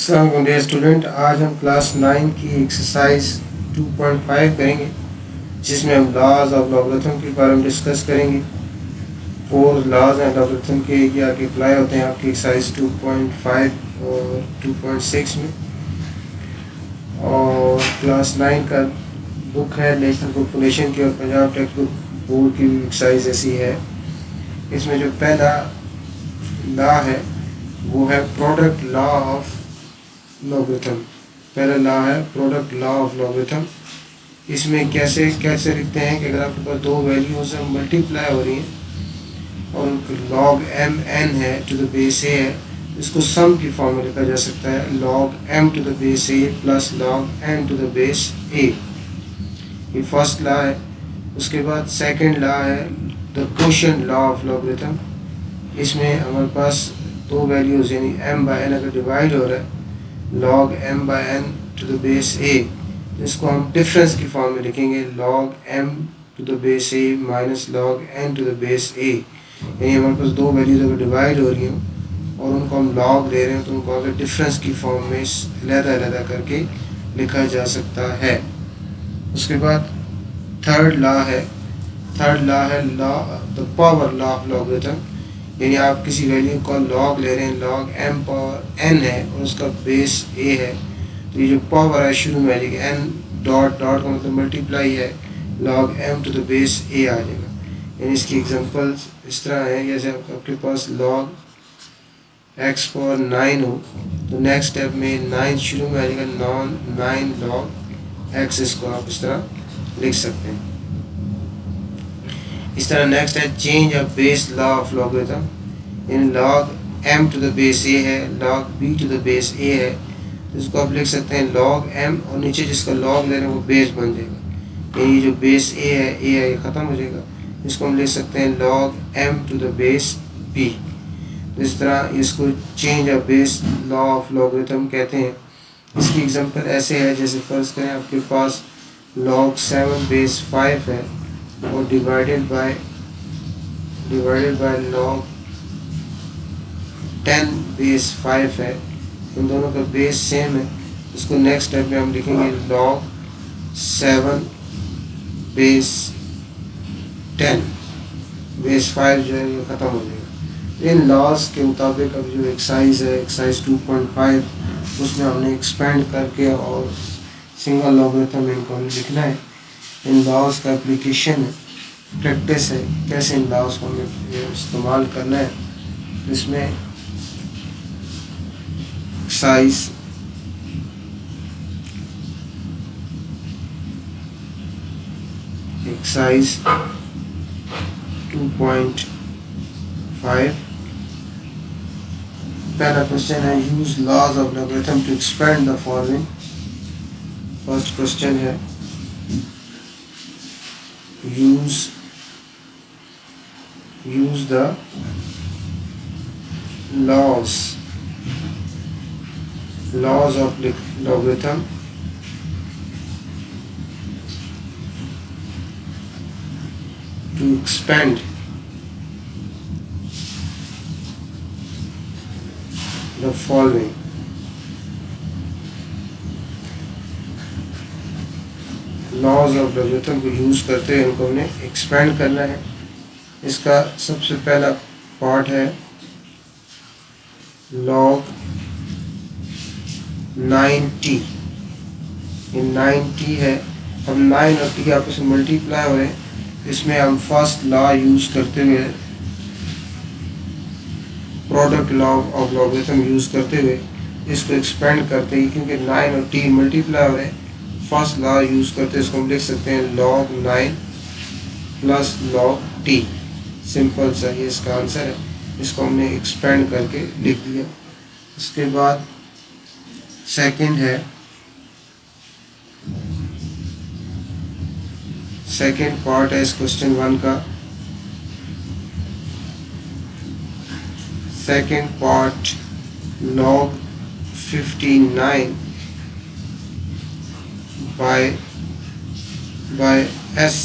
अस्सलाम वालेकुम dear student. आज हम क्लास 9 की एक्सरसाइज 2.5 करेंगे, जिसमें हम लॉज ऑफ लॉगरिथम के बारे में डिस्कस करेंगे। 4 लॉज हैं लॉगरिथम के, ये आगे अप्लाई होते हैं आपकी एक्सरसाइज 2.5 और 2.6 में। और क्लास 9 का बुक है नेशनल बुक फाउंडेशन की और पंजाब टेक्स्ट बुक बोर्ड की भी एक्सरसाइज ऐसी है। इसमें जो पहला लॉ है वो है प्रोडक्ट लॉ ऑफ लॉगरिथम। पहला लॉ है प्रोडक्ट लॉ ऑफ लॉगरिथम। इसमें कैसे लिखते हैं कि अगर आपके पास दो वैल्यूज मल्टीप्लाई हो रही हैं और लॉग एम एन है टू द बेस ए है, इसको सम की फॉर्म में लिखा जा सकता है log M to the base A plus log N to the base A. ये फर्स्ट लॉ है। उसके बाद सेकंड लॉ है the quotient law of logarithm. इसमें हमारे पास दो वैल्यूज यानी एम बाय एन अगर डिवाइड हो रहा है log m by n to the base a, इसको हम डिफरेंस की फॉर्म में लिखेंगे log m to the base a minus log n to the base a। यानी हमारे पास दो वैल्यूज अगर डिवाइड हो रही हो और उनको हम log ले रहे हैं तो उनको अगर डिफरेंस की फॉर्म में अलग करके लिखा जा सकता है। उसके बाद थर्ड लॉ है law the power law of logarithm. यानी आप किसी वैल्यू को लॉग ले रहे हैं, लॉग m पावर n है और उसका बेस a है, तो ये जो पावर है शुरू में आ जाएगी n डॉट का मतलब मल्टीप्लाई है, log m to the base a आ जाएगा। यानी इसकी एग्जांपल्स इस तरह है, जैसे आपके पास लॉग x पावर 9 हो तो नेक्स्ट स्टेप में 9 शुरू में आ जाएगा 9 लॉग x, इसको आप इस तरह लिख सकते हैं। इस तरह नेक्स्ट है change of base law of logarithm. इन log m to the base a है, log b to the base a है, तो इसको आप लिख सकते हैं लॉग m और नीचे जिसका लॉग ले रहे हैं वो बेस बन जाएगा। यानी जो बेस a है ये ख़त्म हो जाएगा, इसको हम लिख सकते हैं log m to the base b। तो इस तरह इसको change of base law of logarithm कहते हैं। इसकी एग्जांपल ऐसे है, जैसे फर्ज करें आपके पास लॉग 7 बेस 5 है और डिवाइडेड बाय लॉग 10 बेस 5 है, इन दोनों का बेस सेम है। इसको नेक्स्ट स्टेप में हम लिखेंगे लॉग 7 बेस 10 बेस 5 जो है ये ख़त्म हो जाएगा। इन लॉज के मुताबिक अब जो एक्सरसाइज है एक्सरसाइज 2.5 उसमें हमने एक्सपेंड करके और सिंगल लॉगरिथम इनको हमें लिखना है। इन लॉज का एप्लीकेशन है, प्रैक्टिस है, कैसे इन लॉज को हमें इस्तेमाल करना है। इसमें एक्सरसाइज एक्सरसाइज 2.5 पहला क्वेश्चन है use laws of logarithm to expand the following. First question है use the laws of logarithm to expand the following। Laws of logarithm को यूज़ करते हुए इनको हमने एक्सपेंड करना है। इसका सबसे पहला पार्ट है लॉग 9t। ये 9t है, हम 9 और t आपस में मल्टीप्लाई हो रहे हैं। इसमें हम फर्स्ट लॉ यूज़ करते हुए product law of logarithm use करते हुए इसको एक्सपेंड करते हैं, क्योंकि 9 और t मल्टीप्लाई हो रहे हैं। फर्स्ट लॉ यूज़ करते हैं, इसको हम लिख सकते हैं log 9 plus log t। Simple सा ये इसका आंसर है, इसको हमने एक्सपेंड करके लिख दिया। उसके बाद सेकंड है सेकंड पार्ट है इस क्वेश्चन 1 का। Second part log 59 by s।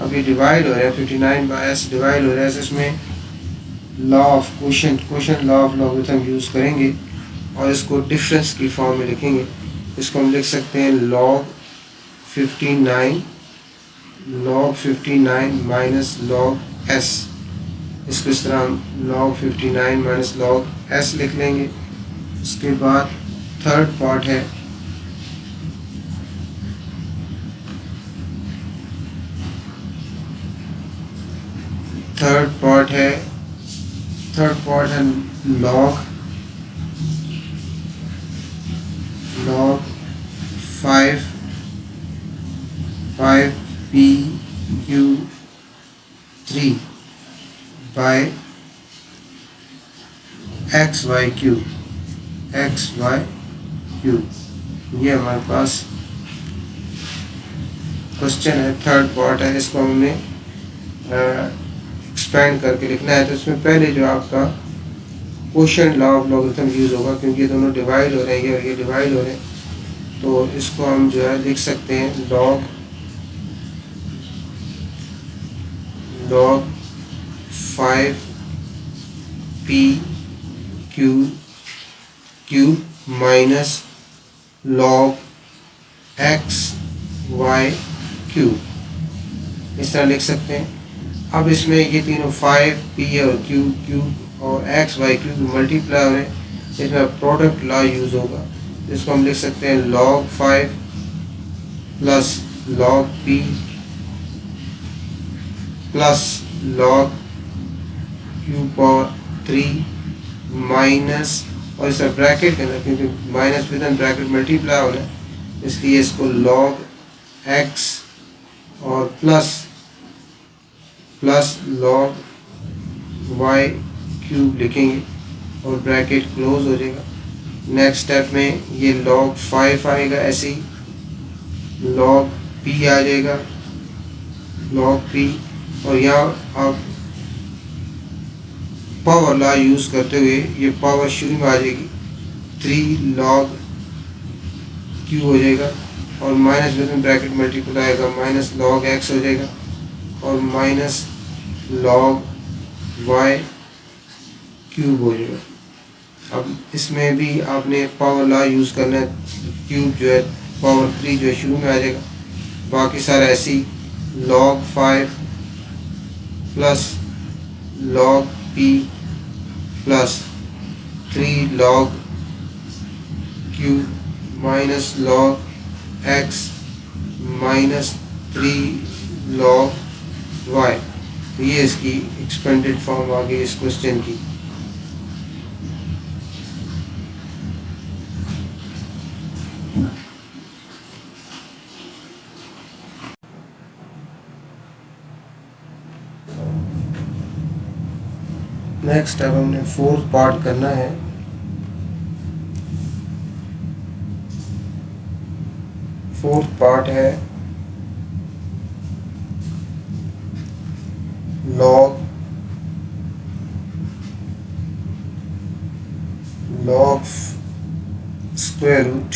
अभी डिवाइड हो रहा है 59 बाय s डिवाइड हो रहा है, इसमें law of quotient law of logarithm use करेंगे और इसको डिफरेंस की फॉर्म में लिखेंगे। इसको हम लिख सकते हैं log 59 माइनस log s। इसको इस तरह हम log 59 माइनस log s लिख लेंगे। उसके बाद थर्ड पार्ट है log 5pq3 by xy cube. ये हमारे पास क्वेश्चन है, थर्ड पार्ट है। इसको हमने एक्सपेंड करके लिखना है। तो इसमें पहले जो आपका quotient law of logarithm use होगा, क्योंकि ये दोनों डिवाइड हो रहे हैं और ये डिवाइड हो रहे हैं। तो इसको हम जो है लिख सकते हैं log 5pq minus log xy cube, इस तरह लिख सकते हैं। अब इसमें ये तीनों 5p और q और xy क्यूब मल्टीप्लाई हो रहे हैं, इसमें प्रोडक्ट लॉ यूज़ होगा। इसको हम लिख सकते हैं log 5 plus log p plus log q power 3 minus, और इस ब्रैकेट के अंदर, क्योंकि minus with in bracket multiply हो रहा है, इसलिए इसको log x और प्लस log y क्यूब लिखेंगे और ब्रैकेट क्लोज हो जाएगा। नेक्स्ट स्टेप में ये log 5 आएगा, ऐसे ही log p आ जाएगा, log p, और यहाँ आप पावर लॉ यूज़ करते हुए ये पावर शुरू में आ जाएगी, 3 log q हो जाएगा, और minus with in bracket multiply आएगा, माइनस log x हो जाएगा, और माइनस log y क्यूब हो जाएगा। अब इसमें भी आपने पावर लॉ यूज़ करना है, क्यूब जो है पावर 3 जो है शुरू में आ जाएगा, बाकी सारा ऐसे ही log 5 plus log p plus 3 log q minus log x minus 3 log y। तो ये इसकी एक्सपेंडेड फॉर्म आ गई इस क्वेश्चन की। नेक्स्ट अब हमने फोर्थ पार्ट करना है। फोर्थ पार्ट है log स्क्वायर रूट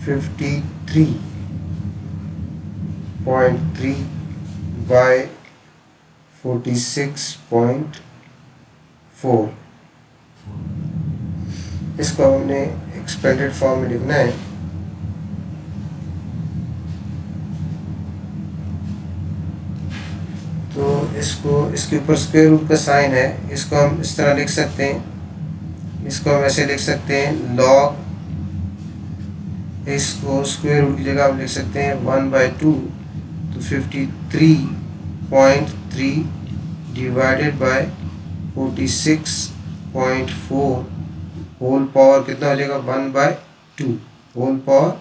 53.3 बाय 46.4। इसको हमने एक्सपेंडेड फॉर्म में लिखना है। तो इसको, इसके ऊपर स्क्वायर रूट का साइन है, इसको हम इस तरह लिख सकते हैं, इसको हम ऐसे लिख सकते हैं log, इसको स्क्वायर रूट की जगह हम लिख सकते हैं 1/2, तो 53.3 डिवाइडेड बाय 46.4 होल पावर कितना हो जाएगा 1/2, होल पावर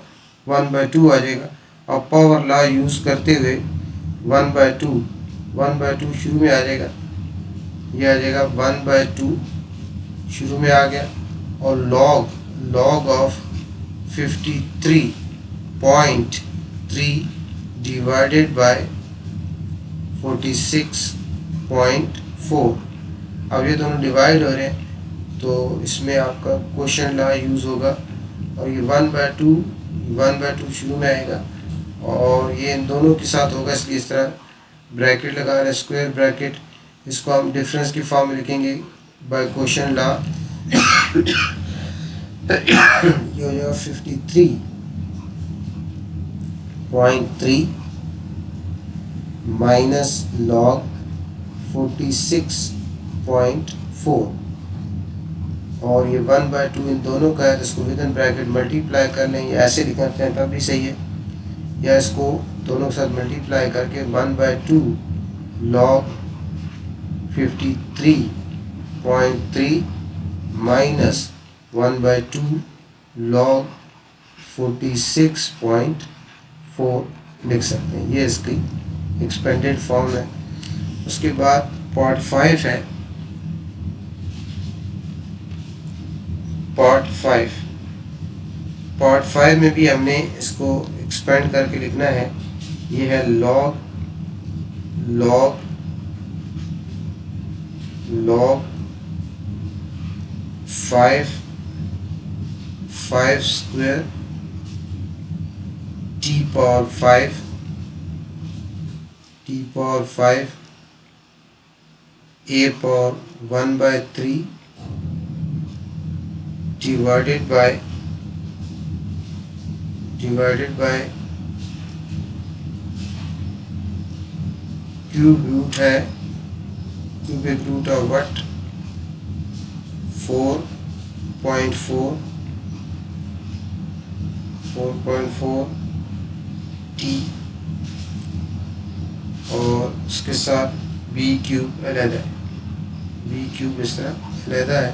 1/2 आ जाएगा। और पावर लॉ यूज़ करते हुए 1/2 शुरू में आ जाएगा, ये आ जाएगा 1/2 शुरू में आ गया, और log ऑफ 53.3 डिवाइडेड बाय 46.4। अब ये दोनों डिवाइड हो रहे हैं, तो इसमें आपका क्वोशिएंट लॉ यूज़ होगा, और ये 1/2 शुरू में आएगा, और ये इन दोनों के साथ होगा, इसलिए इस तरह ब्रैकेट लगा रहे हैं, स्क्वायर ब्रैकेट। इसको हम डिफरेंस की फॉर्म में लिखेंगे बाय क्वोशिएंट लॉ, ये हो जाएगा 53.3 माइनस लॉग 46.4, और ये 1/2 इन दोनों का है, तो इसको विद इन ब्रैकेट मल्टीप्लाई कर लें, या ऐसे लिखना चाहें तब भी सही है, या इसको दोनों के साथ मल्टीप्लाई करके 1/2 लॉग 53.3 माइनस 1/2 लॉग 46.4 लिख सकते हैं। ये इसकी एक्सपेंडेड फॉर्म है। उसके बाद पार्ट 5 है। पार्ट 5 में भी हमने इसको एक्सपेंड करके लिखना है। ये है log 5 square t power 5 a power 1/3 divided by cube root है, cubic root of what 4.4 t, और उसके साथ b क्यूब अलग है, b क्यूब इस तरह अलग है।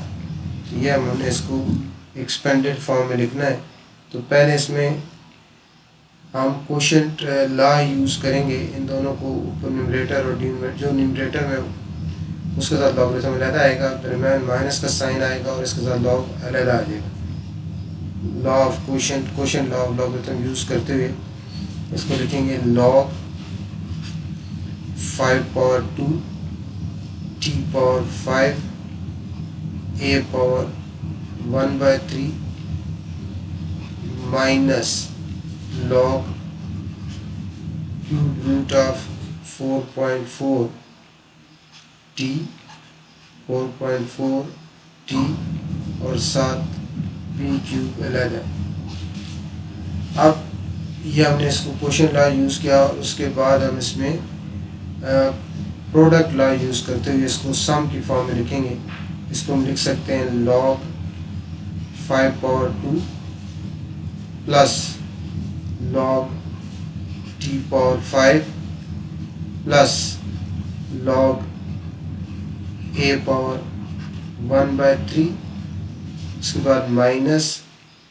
तो ये हमने इसको एक्सपेंडेड फॉर्म में लिखना है। तो पहले इसमें हम कोशेंट लॉ यूज़ करेंगे, इन दोनों को ऊपर न्यूमरेटर और डिनोमिनेटर, जो न्यूमरेटर में उसके साथ लॉगरिथम अलग आएगा, दरम्यान माइनस का साइन आएगा और इसके साथ लॉग अलग आ जाएगा। Law of quotient law of logarithm use करते हुए इसको लिखेंगे log 5 power 2 t power 5 a power 1/3 minus log cube root of 4.4 t और साथ b क्यूब अलग है। अब ये हमने इसको क्वोशिएंट लॉ यूज़ किया, और उसके बाद हम इसमें प्रोडक्ट लॉ यूज़ करते हुए इसको सम की फॉर्म में लिखेंगे। इसको हम लिख सकते हैं log 5 power 2 plus log t power 5 plus log a power 1/3, उसके बाद माइनस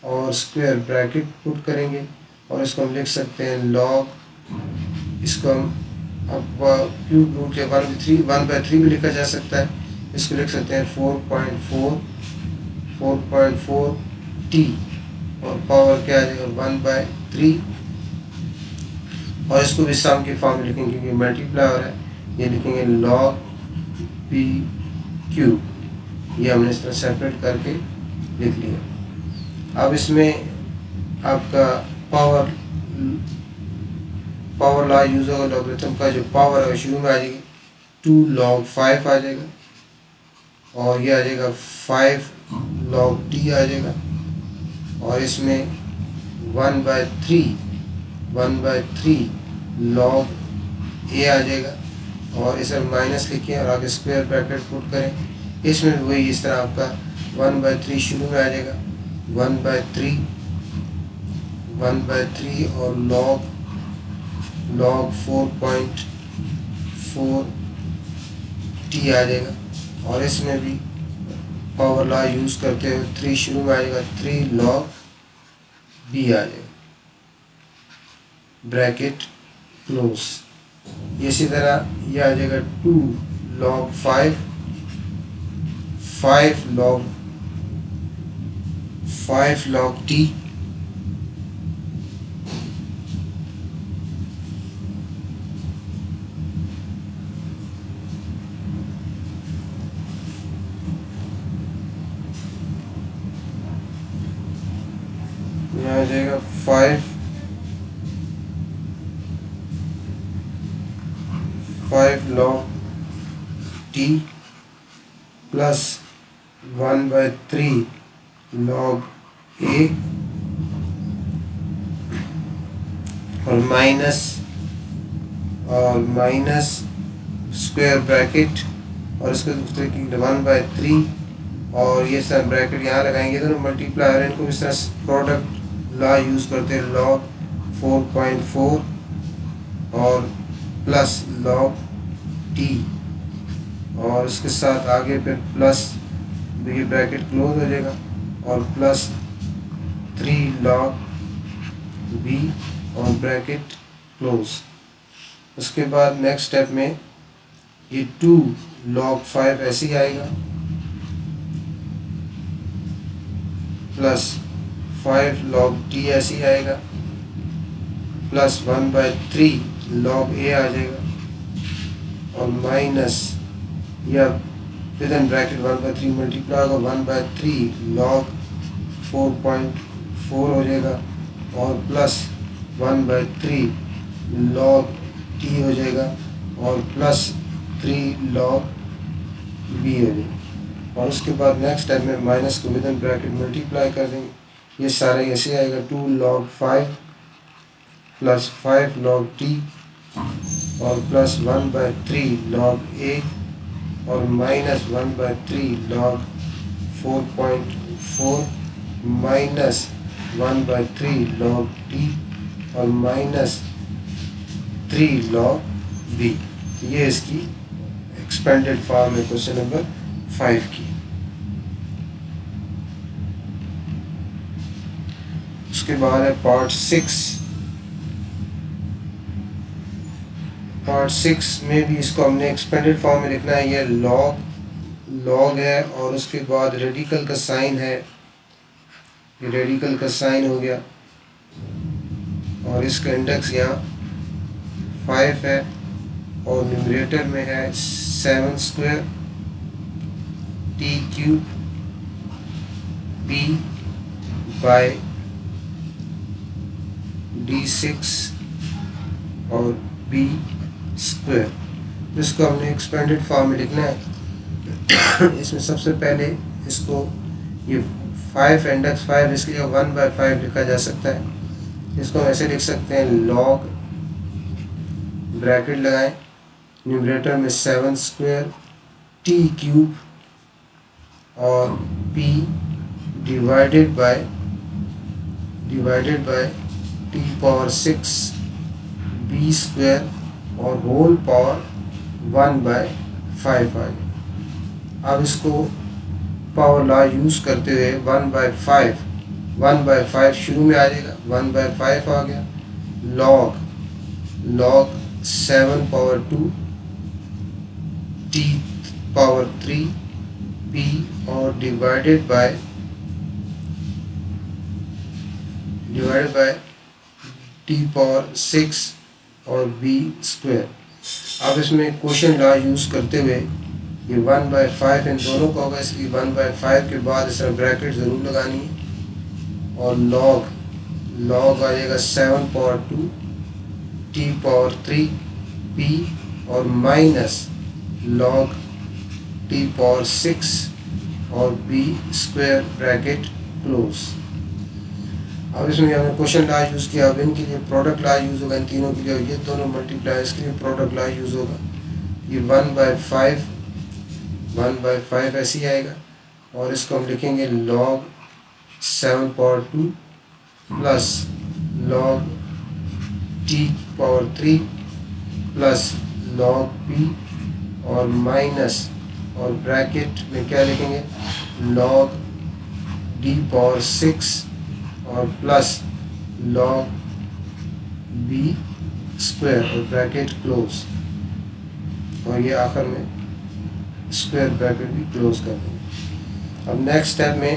और स्क्वायर ब्रैकेट पुट करेंगे, और इसको हम लिख सकते हैं log, इसको हम अब क्यूब रूट के 1/3 भी लिखा जा सकता है। इसको लिख सकते हैं 4.4 t, और पावर क्या आ जाएगा 1/3, और इसको भी सम की फॉर्म में लिखेंगे क्योंकि मल्टीप्लाई हो रहा है। ये लिखेंगे log p क्यूब। ये हमने इस तरह सेपरेट करके लिख लिया। अब इसमें आपका पावर लॉ यूज़ होगा। लॉगरिथम का जो पावर है शुरू में आ जाएगी 2 log 5 आ जाएगा, और ये आ जाएगा 5 log t आ जाएगा, और इसमें 1/3 log a आ जाएगा, और इसे माइनस लिखें और आगे स्क्वायर ब्रैकेट पुट करें। इसमें वही इस तरह आपका 1/3 शुरू में आ जाएगा, 1/3 और log 4.4 t आ जाएगा, और इसमें भी पावर लॉ यूज़ करते हुए 3 शुरू में आ जाएगा, 3 log b आ जाएगा, ब्रैकेट क्लोज। इसी तरह ये आ जाएगा 2 log 5 log t, यहाँ आ जाएगा 5 log t plus 1/3 log a और माइनस स्क्वायर ब्रैकेट और इसके दूसरे की 1/3 और ये सब ब्रैकेट यहाँ लगाएंगे तो मल्टीप्लाई, इनको इस तरह प्रोडक्ट लॉ यूज़ करते हैं, log 4.4 और प्लस log t और इसके साथ आगे पे प्लस, ये ब्रैकेट क्लोज हो जाएगा और प्लस 3 log b और ब्रैकेट क्लोज। उसके बाद नेक्स्ट स्टेप में ये 2 log 5 ऐसे ही आएगा प्लस 5 log t ऐसे ही आएगा प्लस 1/3 log a आ जाएगा और माइनस या विद इन ब्रैकेट 1/3 मल्टीप्लाई होगा 1/3 log 4.4 हो जाएगा और प्लस 1/3 log t हो जाएगा और प्लस 3 log b हो जाएगा और उसके बाद नेक्स्ट स्टेप में माइनस को विद इन ब्रैकेट मल्टीप्लाई कर देंगे, ये सारा ऐसे आएगा 2 log 5 प्लस 5 log t और प्लस 1/3 log a और minus 1/3 log 4.4 minus 1/3 log t और माइनस 3 log b। ये इसकी एक्सपेंडेड फॉर्म है क्वेश्चन नंबर 5 की। उसके बाद है पार्ट 6। पार्ट 6 में भी इसको हमने एक्सपेंडेड फॉर्म में लिखना है। ये लॉग है और उसके बाद रेडिकल का साइन है, ये रेडिकल का साइन हो गया और इसका इंडेक्स यहाँ 5 है और न्यूमरेटर में है 7 square t cube p by d6 और b स्क्वायर। इसको हमने एक्सपेंडेड फॉर्म में लिखना है। इसमें सबसे पहले इसको ये 5 इंडेक्स 5 इसके 1/5 लिखा जा सकता है। इसको हम ऐसे लिख सकते हैं, लॉग ब्रैकेट लगाएं, न्यूमरेटर में 7 स्क्वायर t क्यूब और p divided by t power 6 b square और होल पावर 1/5 आ गया। अब इसको पावर लॉ यूज़ करते हुए 1/5 शुरू में आ जाएगा, 1/5 आ गया, log 7 power 2 t power 3 p और डिवाइडेड बाय t पावर 6 और b स्क्वायर। अब इसमें क्वेश्चन लॉ यूज़ करते हुए ये 1/5 इन दोनों का होगा, इसलिए 1/5 के बाद इस तरह ब्रैकेट ज़रूर लगानी है और log आ जाएगा 7 पावर 2 t पावर 3 p और माइनस log t पावर 6 और b स्क्वायर ब्रैकेट क्लोज। अब इसमें हमने क्वेश्चन लॉ यूज़ किया। अब इनके लिए प्रोडक्ट लॉ यूज़ होगा, इन तीनों के लिए, ये दोनों मल्टीप्लाई, इसके लिए प्रोडक्ट लॉ यूज़ होगा। ये 1/5 ऐसे ही आएगा और इसको हम लिखेंगे log 7 power 2 plus log t power 3 plus log p और माइनस और ब्रैकेट में क्या लिखेंगे, log d पावर 6 और प्लस log b स्क्वायर और ब्रैकेट क्लोज और ये आखिर में स्क्वायर ब्रैकेट भी क्लोज कर देंगे। अब नेक्स्ट स्टेप में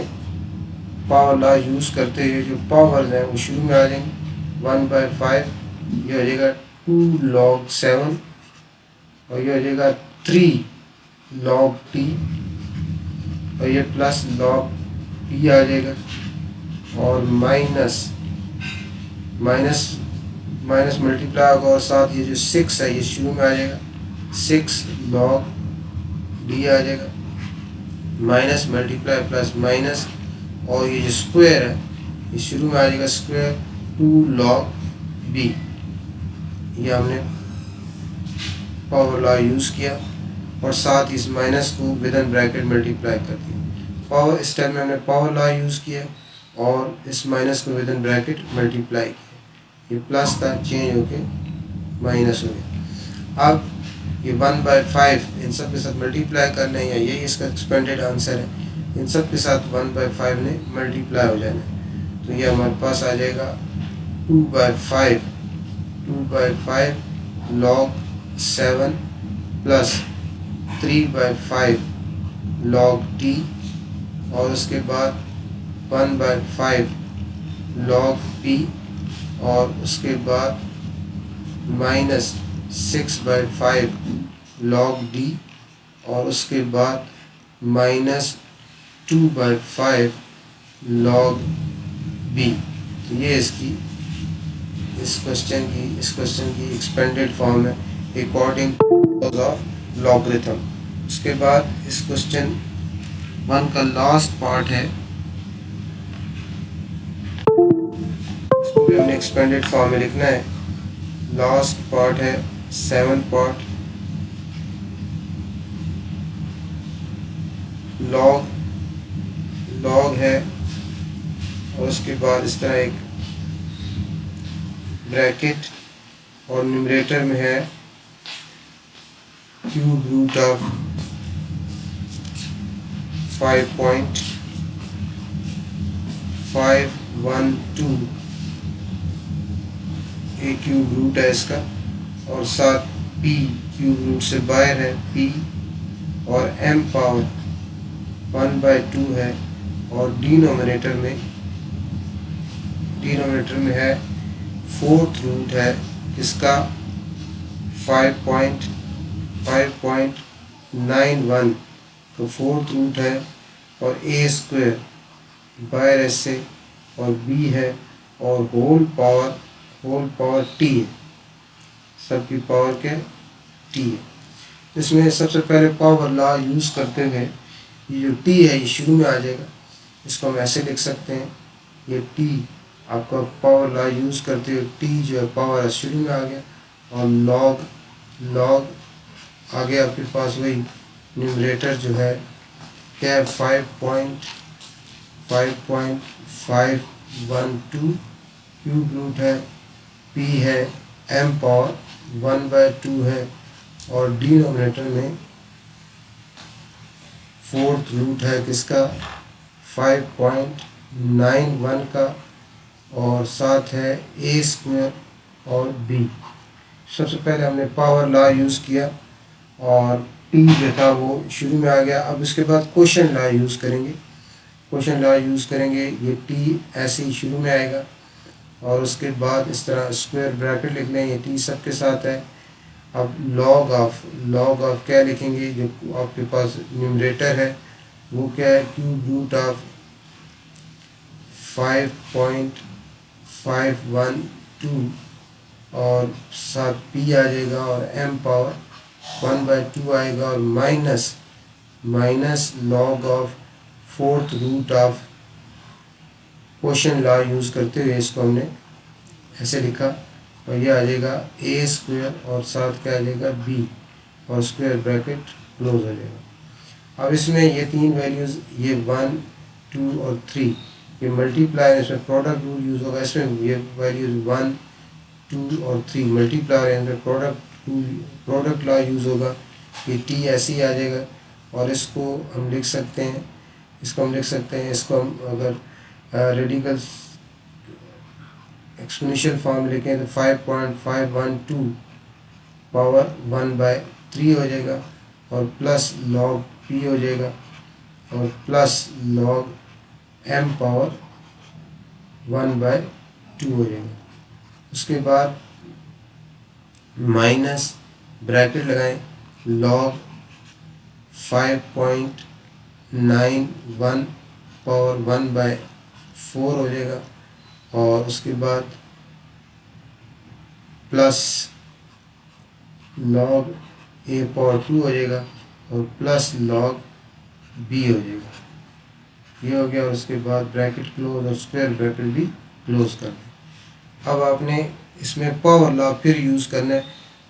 पावर लॉ यूज़ करते हुए जो पावर्स हैं वो शुरू में आ जाएंगे। 1/5 ये हो जाएगा 2 log 7 और ये हो जाएगा 3 log t और ये प्लस log p आ जाएगा और माइनस मल्टीप्लाई होगा और साथ ये जो 6 है ये शुरू में आ जाएगा, 6 log d आ जाएगा माइनस मल्टीप्लाई प्लस माइनस, और ये जो स्क्वायर है ये शुरू में आ जाएगा स्क्वायर 2 log b। ये हमने पावर लॉ यूज़ किया और साथ इस माइनस को विद इन ब्रैकेट मल्टीप्लाई कर दिया। पावर इस टाइम में हमने पावर लॉ यूज़ किया और इस माइनस को विद इन ब्रैकेट मल्टीप्लाई किया। ये प्लस था, चेंज होके माइनस हो गया। अब ये 1/5 इन सब के साथ मल्टीप्लाई करना है, या यही इसका एक्सपेंडेड आंसर है। इन सब के साथ 1/5 ने मल्टीप्लाई हो जाना है, तो ये हमारे पास आ जाएगा 2/5 log 7 प्लस 3/5 log t, और उसके बाद 1/5 log p, और उसके बाद माइनस 6/5 log d, और उसके बाद माइनस 2/5 log b। तो ये इसकी इस क्वेश्चन की एक्सपेंडेड फॉर्म है अकॉर्डिंग टू ऑफ लॉगरिथम। उसके बाद इस क्वेश्चन 1 का लास्ट पार्ट है, इसको भी हमने एक्सपेंडेड फॉर्म में लिखना है। लास्ट पार्ट है 7th पार्ट, लॉग है, और उसके बाद इस तरह एक ब्रैकेट, और न्यूमरेटर में है cube root of 5.512, a cube root है इसका, और साथ p क्यूब रूट से बाहर है p, और m पावर 1/2 है, और डिनोमिनेटर में है 4th रूट है इसका 5.91, तो 4th रूट है, और a स्क्वायर बाहर ऐसे, और b है, और होल पावर t है, सबकी पावर के t है। इसमें सबसे पहले पावर लॉ यूज़ करते हुए ये जो t है ये शुरू में आ जाएगा, इसको हम ऐसे लिख सकते हैं, ये t आपका पावर लॉ यूज़ करते हुए t जो है पावर है शुरू में आ गया, और लॉग आगे आपके पास वही न्यूमरेटर जो है क्या है 5.512 क्यूब रूट है, p है, m पावर 1/2 है, और डिनोमिनेटर में 4th रूट है किसका 5.91 का, और साथ है a स्क्वायर और b। सबसे पहले हमने पावर लॉ यूज़ किया और t जो था वो शुरू में आ गया। अब इसके बाद क्वोशंट लॉ यूज़ करेंगे, ये t ऐसे ही शुरू में आएगा, और उसके बाद इस तरह स्क्वायर ब्रैकेट लिख लें, ये t सबके साथ है। अब लॉग ऑफ क्या लिखेंगे, जो आपके पास न्यूमरेटर है वो क्या है क्यूब रूट ऑफ 5.512, और साथ p आ जाएगा, और m पावर 1/2 आएगा, और minus log of 4th root of quotient law use करते हुए इसको हमने ऐसे लिखा, और ये आ जाएगा a स्क्वायर, और साथ क्या आ जाएगा b, और स्क्वायर ब्रैकेट क्लोज हो जाएगा। अब इसमें ये 3 वैल्यूज़, ये 1, 2 और 3, ये मल्टीप्लाई, इसमें प्रोडक्ट रूल यूज़ होगा, इसमें ये वैल्यूज़ 1, 2 और 3 मल्टीप्लाई, इसमें प्रोडक्ट लॉ यूज़ होगा, ये t ऐसे ही आ जाएगा, और इसको हम लिख सकते हैं, इसको हम अगर रेडिकल एक्सपोनेंशियल फॉर्म लिखें तो 5.512 पावर 1/3 हो जाएगा, और प्लस लॉग p हो जाएगा, और प्लस लॉग m पावर 1/2 हो जाएगा। उसके बाद माइनस ब्रैकेट लगाएं, लॉग 5.91 पावर 1/4 हो जाएगा, और उसके बाद प्लस लॉग a पावर 2 हो जाएगा, और प्लस लॉग बी हो जाएगा। ये हो गया, और उसके बाद ब्रैकेट क्लोज और स्क्वायर ब्रैकेट भी क्लोज कर दें। अब आपने इसमें पावर लॉ फिर यूज़ करना है,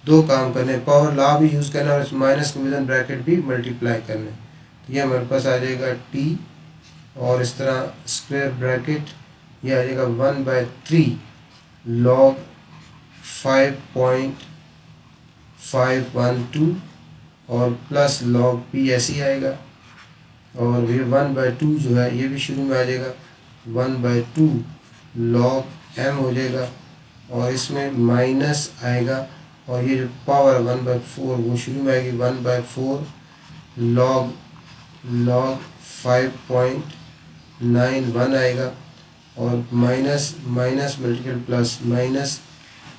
दो काम करने हैं, पावर लॉ भी यूज़ करना है और इस माइनस को विद ब्रैकेट भी मल्टीप्लाई करना है। तो ये हमारे पास आ जाएगा टी, और इस तरह स्क्वायर ब्रैकेट, ये आ जाएगा 1/3 log 5.512 और प्लस log p ऐसे ही आएगा, और ये 1/2 जो है ये भी शुरू में आ जाएगा, 1/2 log m हो जाएगा, और इसमें माइनस आएगा, और ये जो पावर 1/4 वो शुरू में आएगी, 1/4 log 5.91 आएगा, और minus minus multiple plus minus,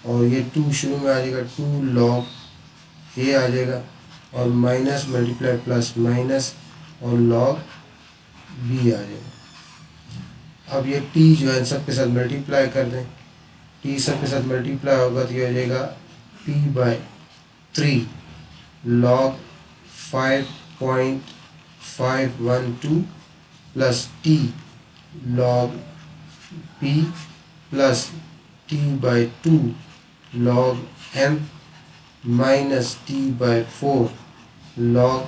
और ये 2 शुरू में आ जाएगा, 2 log a आ जाएगा, और माइनस मल्टीप्लाई प्लस माइनस और log b आ जाएगा। अब ये t जो है सबके साथ मल्टीप्लाई कर दें, t सबके साथ मल्टीप्लाई होगा तो ये हो जाएगा p/3 log 5.512 plus t log p plus t/2 log m minus t/4 log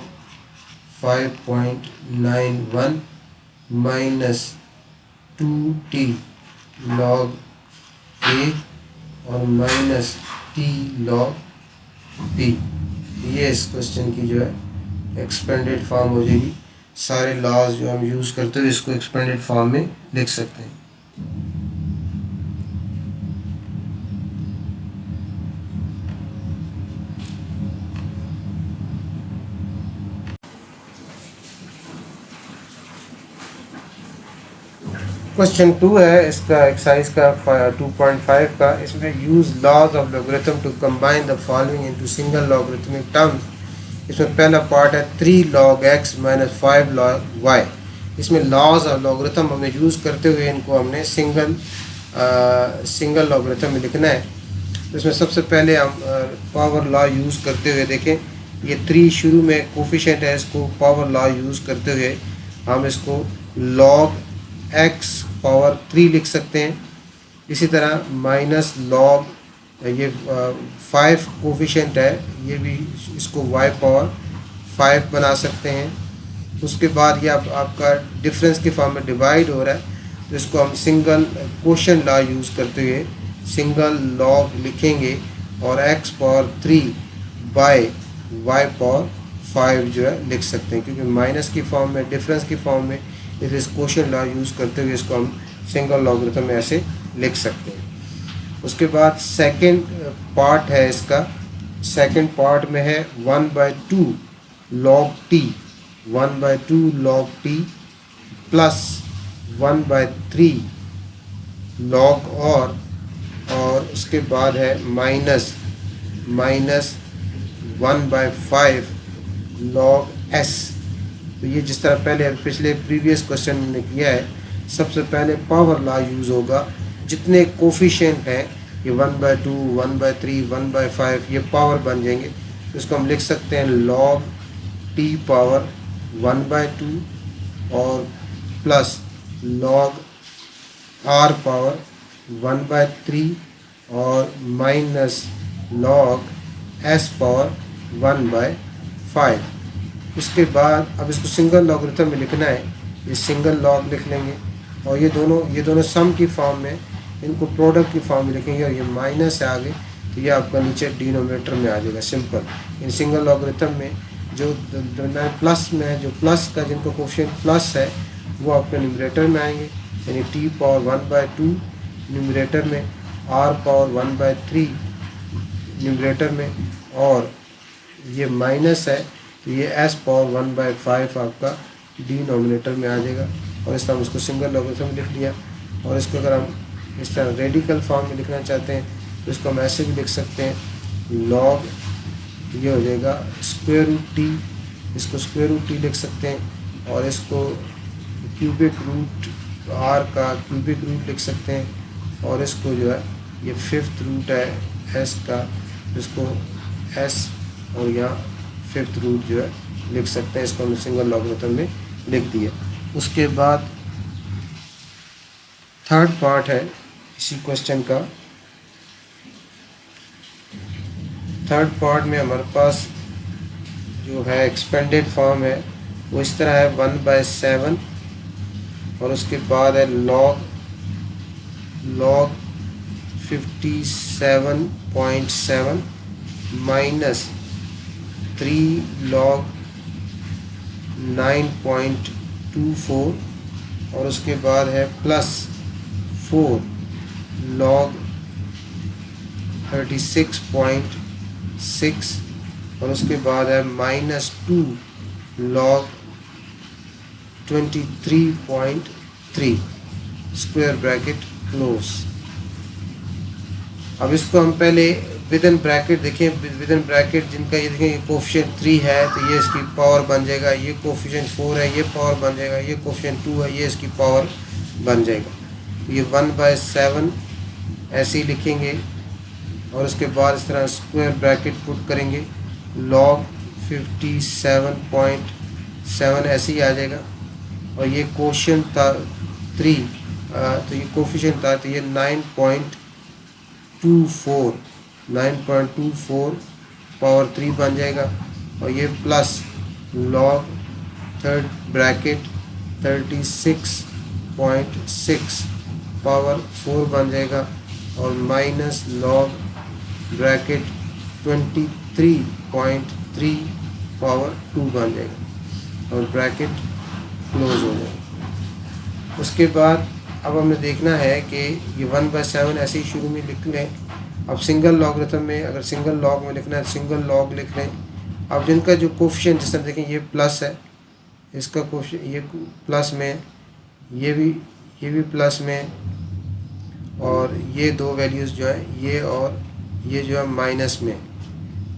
5.91 minus 2t log a और माइनस t log p। ये इस क्वेश्चन की जो है एक्सपेंडेड फॉर्म हो जाएगी। सारे लॉज जो हम यूज़ करते हैं इसको एक्सपेंडेड फॉर्म में लिख सकते हैं। क्वेश्चन 2 है इसका, एक्सरसाइज का 2.5 का। इसमें use laws of logarithm to combine the following into single logarithmic terms. इसमें पहला पार्ट है 3 log x minus 5 log y। इसमें लॉज ऑफ लॉगरिथम हमने यूज़ करते हुए इनको हमने सिंगल लॉगरिथम में लिखना है। तो इसमें सबसे पहले हम पावर लॉ यूज़ करते हुए देखें, ये 3 शुरू में कोफिशिएंट है, इसको पावर लॉ यूज़ करते हुए हम इसको log x पावर 3 लिख सकते हैं। इसी तरह माइनस log ये 5 कोफिशिएंट है, ये भी इसको y पावर 5 बना सकते हैं। उसके बाद ये आपका डिफरेंस के फॉर्म में डिवाइड हो रहा है, तो इसको हम सिंगल क्वोशिएंट लॉ यूज़ करते हुए सिंगल log लिखेंगे, और x power 3 by y power 5 जो है लिख सकते हैं, क्योंकि माइनस की फॉर्म में, डिफरेंस की फॉर्म में, इस क्वोशिएंट लॉ यूज़ करते हुए इसको हम सिंगल लॉगरिथम में ऐसे लिख सकते हैं। उसके बाद सेकंड पार्ट है इसका, सेकंड पार्ट में है 1/2 log t, 1/2 log t plus 1/3 log और उसके बाद है माइनस 1/5 log s। तो ये जिस तरह पहले पिछले प्रीवियस क्वेश्चन में किया है, सबसे पहले पावर लॉ यूज़ होगा, जितने कोफिशिएंट हैं ये 1/2 1/3 1/5 ये पावर बन जाएंगे, तो इसको हम लिख सकते हैं log t पावर 1/2 और प्लस log r पावर 1/3 और माइनस log s पावर 1/5। उसके बाद अब इसको सिंगल लॉगरिथम में लिखना है, ये सिंगल लॉग लिख लेंगे, और ये दोनों सम की फॉर्म में, इनको प्रोडक्ट की फॉर्म में लिखेंगे, और ये माइनस है आगे, तो ये आपका नीचे डिनोमिनेटर में आ जाएगा सिंपल। इन सिंगल लॉगरिथम में जो प्लस में है, जो प्लस का जिनको कोफिशिएंट प्लस है वो आपके न्यूमरेटर में आएंगे, यानी t पावर 1/2 न्यूमरेटर में, r पावर 1/3 न्यूमरेटर में, और ये माइनस है तो ये s पावर 1/5 आपका डिनोमिनेटर में आ जाएगा। और इस तरह उसको सिंगल लॉगरिथम लिख लिया। और इसको अगर हम इस तरह रेडिकल फॉर्म में लिखना चाहते हैं तो इसको हम ऐसे भी लिख सकते हैं, log ये हो जाएगा स्क्वायर रूट t, इसको स्क्वायर रूट t लिख सकते हैं, और इसको क्यूबिक रूट r का क्यूबिक रूट लिख सकते हैं, और इसको जो है ये फिफ्थ रूट है s का, इसको s और यहाँ फिफ्थ रूट जो है लिख सकते हैं। इसको हम सिंगल लॉगरिथम में लिख दिया। उसके बाद थर्ड पार्ट है इसी क्वेश्चन का। थर्ड पार्ट में हमारे पास जो है एक्सपेंडेड फॉर्म है वो इस तरह है 1/7 और उसके बाद है log 57.7 माइनस 3 log 9.24 और उसके बाद है प्लस 4 log 36.6 और उसके बाद है -2 log 23.3 स्क्वायर ब्रैकेट क्लोज। अब इसको हम पहले विद इन ब्रैकेट देखें। विद इन ब्रैकेट जिनका ये देखें, ये कोफिशिएंट 3 है तो ये इसकी पावर बन जाएगा, ये कोफिशिएंट 4 है ये पावर बन जाएगा, ये कोफिशिएंट 2 है ये इसकी पावर बन जाएगा। ये 1/7 ऐसे ही लिखेंगे और उसके बाद इस तरह स्क्वायर ब्रैकेट पुट करेंगे, log 57.7 ऐसे ही आ जाएगा। और ये कोशेंट था 3 तो ये कोफिशिएंट था तो ये 9.24 पावर 3 बन जाएगा। और ये plus log third bracket 36.6 power 4 बन जाएगा और माइनस log ब्रैकेट 23.3 पावर 2 बन जाएगा और ब्रैकेट क्लोज हो जाएगा। उसके बाद अब हमें देखना है कि ये 1/7 ऐसे ही शुरू में लिख लें। अब सिंगल लॉगरिथम में अगर सिंगल लॉग में लिखना है सिंगल लॉग लिख लें। अब जिनका जो कोफिशिएंट जिस तरह देखें ये प्लस है, इसका कोफिशिएंट ये प्लस में, ये भी प्लस में और ये दो वैल्यूज़ जो है ये और ये जो है माइनस में।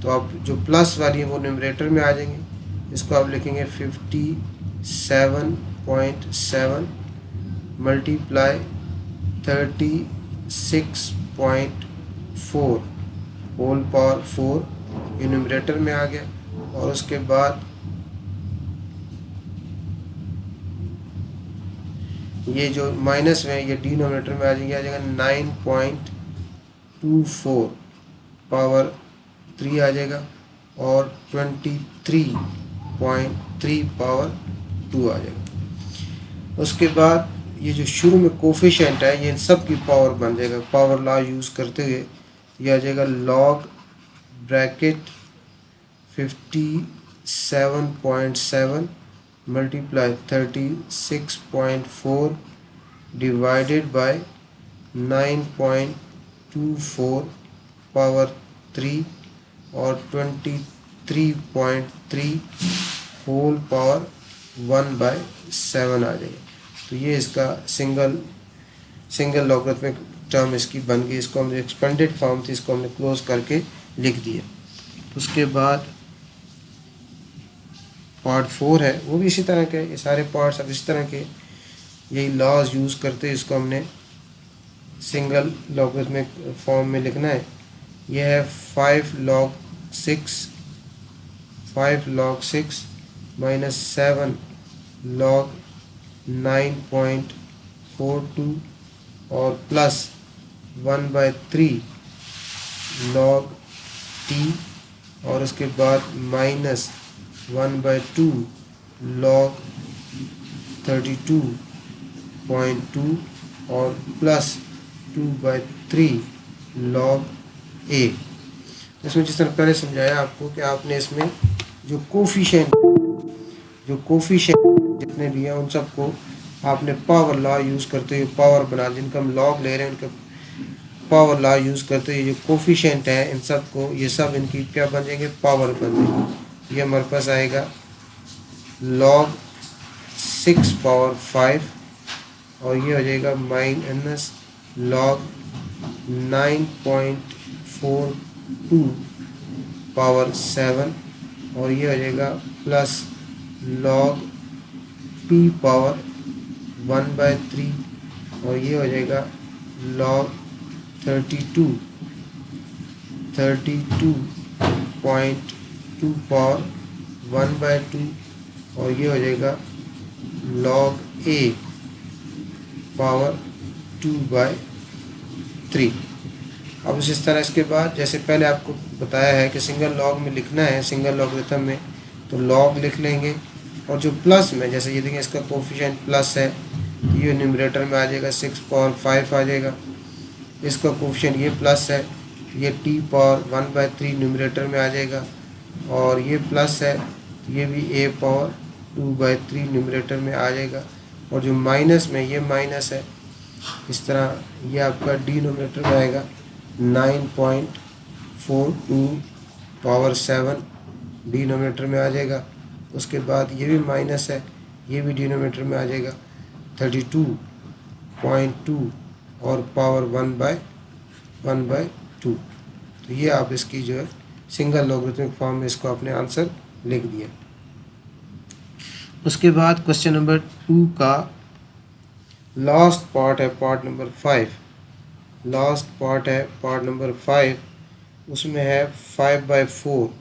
तो अब जो प्लस वाली है वो न्यूमरेटर में आ जाएंगे। इसको आप लिखेंगे 57.7 मल्टीप्लाई 36.4 होल पावर 4 ये न्यूमरेटर में आ गया। और उसके बाद ये जो माइनस में ये डिनोमिनेटर में आ जाएगा 9.24 पावर 3 आ जाएगा और 23.3 पावर 2 आ जाएगा। उसके बाद ये जो शुरू में कोफिशिएंट है ये इन सब की पावर बन जाएगा। पावर लॉ यूज़ करते हुए ये आ जाएगा log bracket 57.7 multiply 36.4 divided by 9.24 power 3 और 23.3 होल पावर 1/7 आ जाएगा। तो ये इसका सिंगल लॉगरिथमिक टर्म इसकी बन गई। इसको हमने एक्सपेंडेड फॉर्म थी, इसको हमने क्लोज करके लिख दिया। उसके बाद पार्ट 4 है वो भी इसी तरह के, ये सारे पार्ट्स अब इस तरह के यही लॉज यूज़ करते इसको हमने सिंगल लॉगरिथमिक फॉर्म में लिखना है। यह है 5 log 6 माइनस 7 log 9.42 और प्लस 1/3 log t और उसके बाद माइनस 1/2 log 32.2 और प्लस 2/3 log a। इसमें जिस तरह पहले समझाया आपको कि आपने इसमें जो कोफिशिएंट जितने भी हैं उन सबको आपने पावर लॉ यूज़ करते हुए पावर बना, जिनका हम लॉग ले रहे हैं उनका पावर लॉ यूज़ करते हुए जो कोफिशिएंट है इन सब को, ये सब इनकी क्या बन जाएंगे, पावर बन जाएंगे। ये हमारे पास आएगा log 6 पावर 5 और ये हो जाएगा माइनस log 9.42 पावर 7 और ये हो जाएगा प्लस log p पावर 1/3 और ये हो जाएगा log 32.2 पावर 1/2 और ये हो जाएगा log a पावर 2/3। अब इस तरह इसके बाद जैसे पहले आपको बताया है कि सिंगल लॉग में लिखना है, सिंगल लॉगरिथम में तो लॉग लिख लेंगे, और जो प्लस में जैसे ये देखें इसका कोफिशिएंट प्लस है तो ये न्यूमरेटर में आ जाएगा 6 पावर 5 आ जाएगा। इसका कोफिशिएंट ये प्लस है, ये t पावर 1/3 न्यूमरेटर में आ जाएगा, और ये प्लस है ये भी a पावर 2/3 न्यूमरेटर में आ जाएगा, और जो माइनस में ये माइनस है, इस तरह ये आपका डिनोमिनेटर में आएगा 9.42 पावर 7 डिनोमिनेटर में आ जाएगा। उसके बाद ये भी माइनस है, ये भी डिनोमिनेटर में आ जाएगा 32.2 और पावर 1/2। तो ये आप इसकी जो है सिंगल लॉगरिथमिक फॉर्म में इसको आपने आंसर लिख दिया। उसके बाद क्वेश्चन नंबर 2 का लास्ट पार्ट है, पार्ट नंबर 5। लास्ट पार्ट है पार्ट नंबर 5, उसमें है 5/4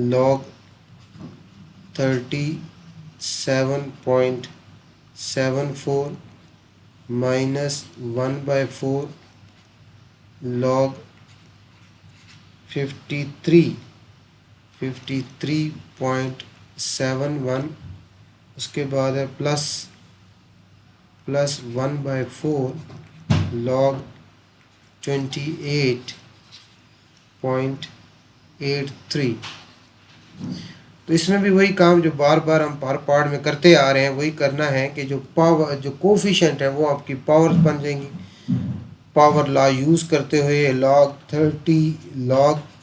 log 37.74 माइनस 1/4 log 53.71। उसके बाद है प्लस 1/4 log 28.83। तो इसमें भी वही काम जो बार बार हम हर पार्ट में करते आ रहे हैं वही करना है कि जो पावर जो कोफिशिएंट है वो आपकी पावर बन जाएंगी। पावर लॉ यूज़ करते हुए log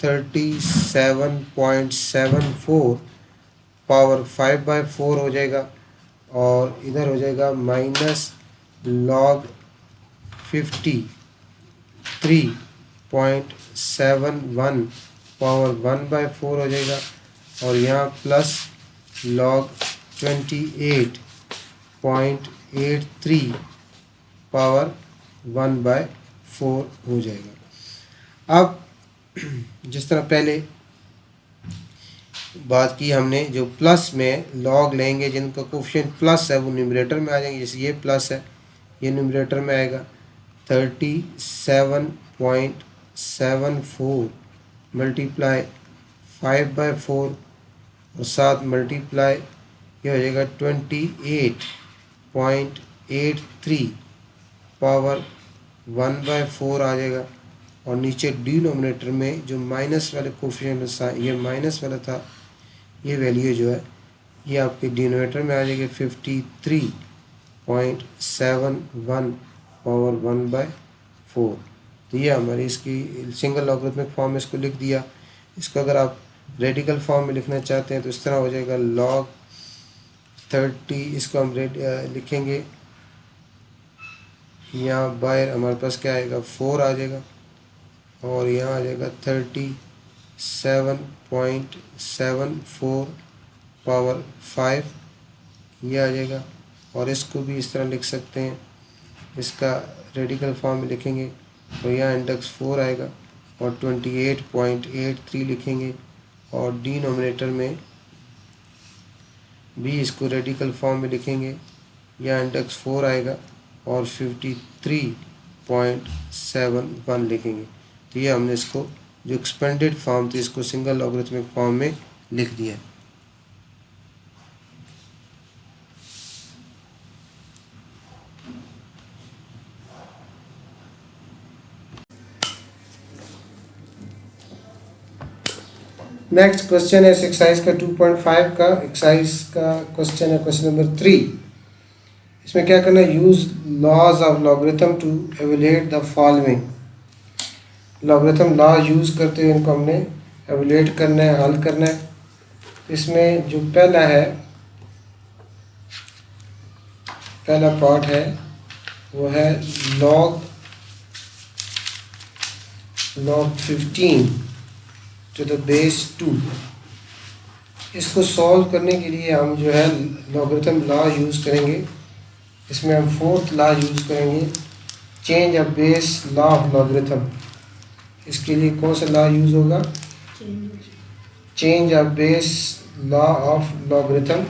37.74 पावर 5/4 हो जाएगा, और इधर हो जाएगा माइनस log 53.71 पावर 1/4 हो जाएगा, और यहाँ प्लस log 28.83 पावर 1/4 हो जाएगा। अब जिस तरह पहले बात की हमने, जो प्लस में लॉग लेंगे जिनका कोफिशिएंट प्लस है वो न्यूमरेटर में आ जाएंगे। जैसे ये प्लस है ये न्यूमरेटर में आएगा 37.74 मल्टीप्लाई 5/4 और साथ मल्टीप्लाई ये हो जाएगा 28.83 पावर 1/4 आ जाएगा, और नीचे डिनोमिनेटर में जो माइनस वाले कोफिशिएंट ये माइनस वाला था ये वैल्यू जो है ये आपके डिनोमिनेटर में आ जाएगी 53.71 पावर 1/4। तो ये हमारी इसकी सिंगल लॉगरिथमिक फॉर्म में इसको लिख दिया। इसको अगर आप रेडिकल फॉर्म में लिखना चाहते हैं तो इस तरह हो जाएगा log 30, इसको हम लिखेंगे यहाँ बाहर हमारे पास क्या आएगा 4 आ जाएगा, और यहाँ आ जाएगा 37.74 पावर 5 ये आ जाएगा। और इसको भी इस तरह लिख सकते हैं, इसका रेडिकल फॉर्म में लिखेंगे तो यहाँ इंडेक्स 4 आएगा, और 28.83 लिखेंगे, और डिनोमिनेटर में भी इसको रेडिकल फॉर्म में लिखेंगे, यहाँ इंडेक्स 4 आएगा और 53.71 लिखेंगे। तो ये हमने इसको जो एक्सपेंडेड फॉर्म थी इसको सिंगल लॉगरिथमिक फॉर्म में लिख दिया। नेक्स्ट क्वेश्चन है एक्सरसाइज का 2.5 का। एक्सरसाइज का क्वेश्चन है क्वेश्चन नंबर 3। इसमें क्या करना है, use laws of logarithm to evaluate the following. Logarithm law use करते हुए इनको हमने एवेल्युएट करना है, हल करना है। इसमें जो पहला पार्ट है वो है log 15 टू द बेस 2। इसको सॉल्व करने के लिए हम जो है लॉगरिथम लॉ यूज़ करेंगे। इसमें हम फोर्थ लॉ यूज़ करेंगे, change of base law of logarithm. इसके लिए कौन सा लॉ यूज़ होगा, change of base law of logarithm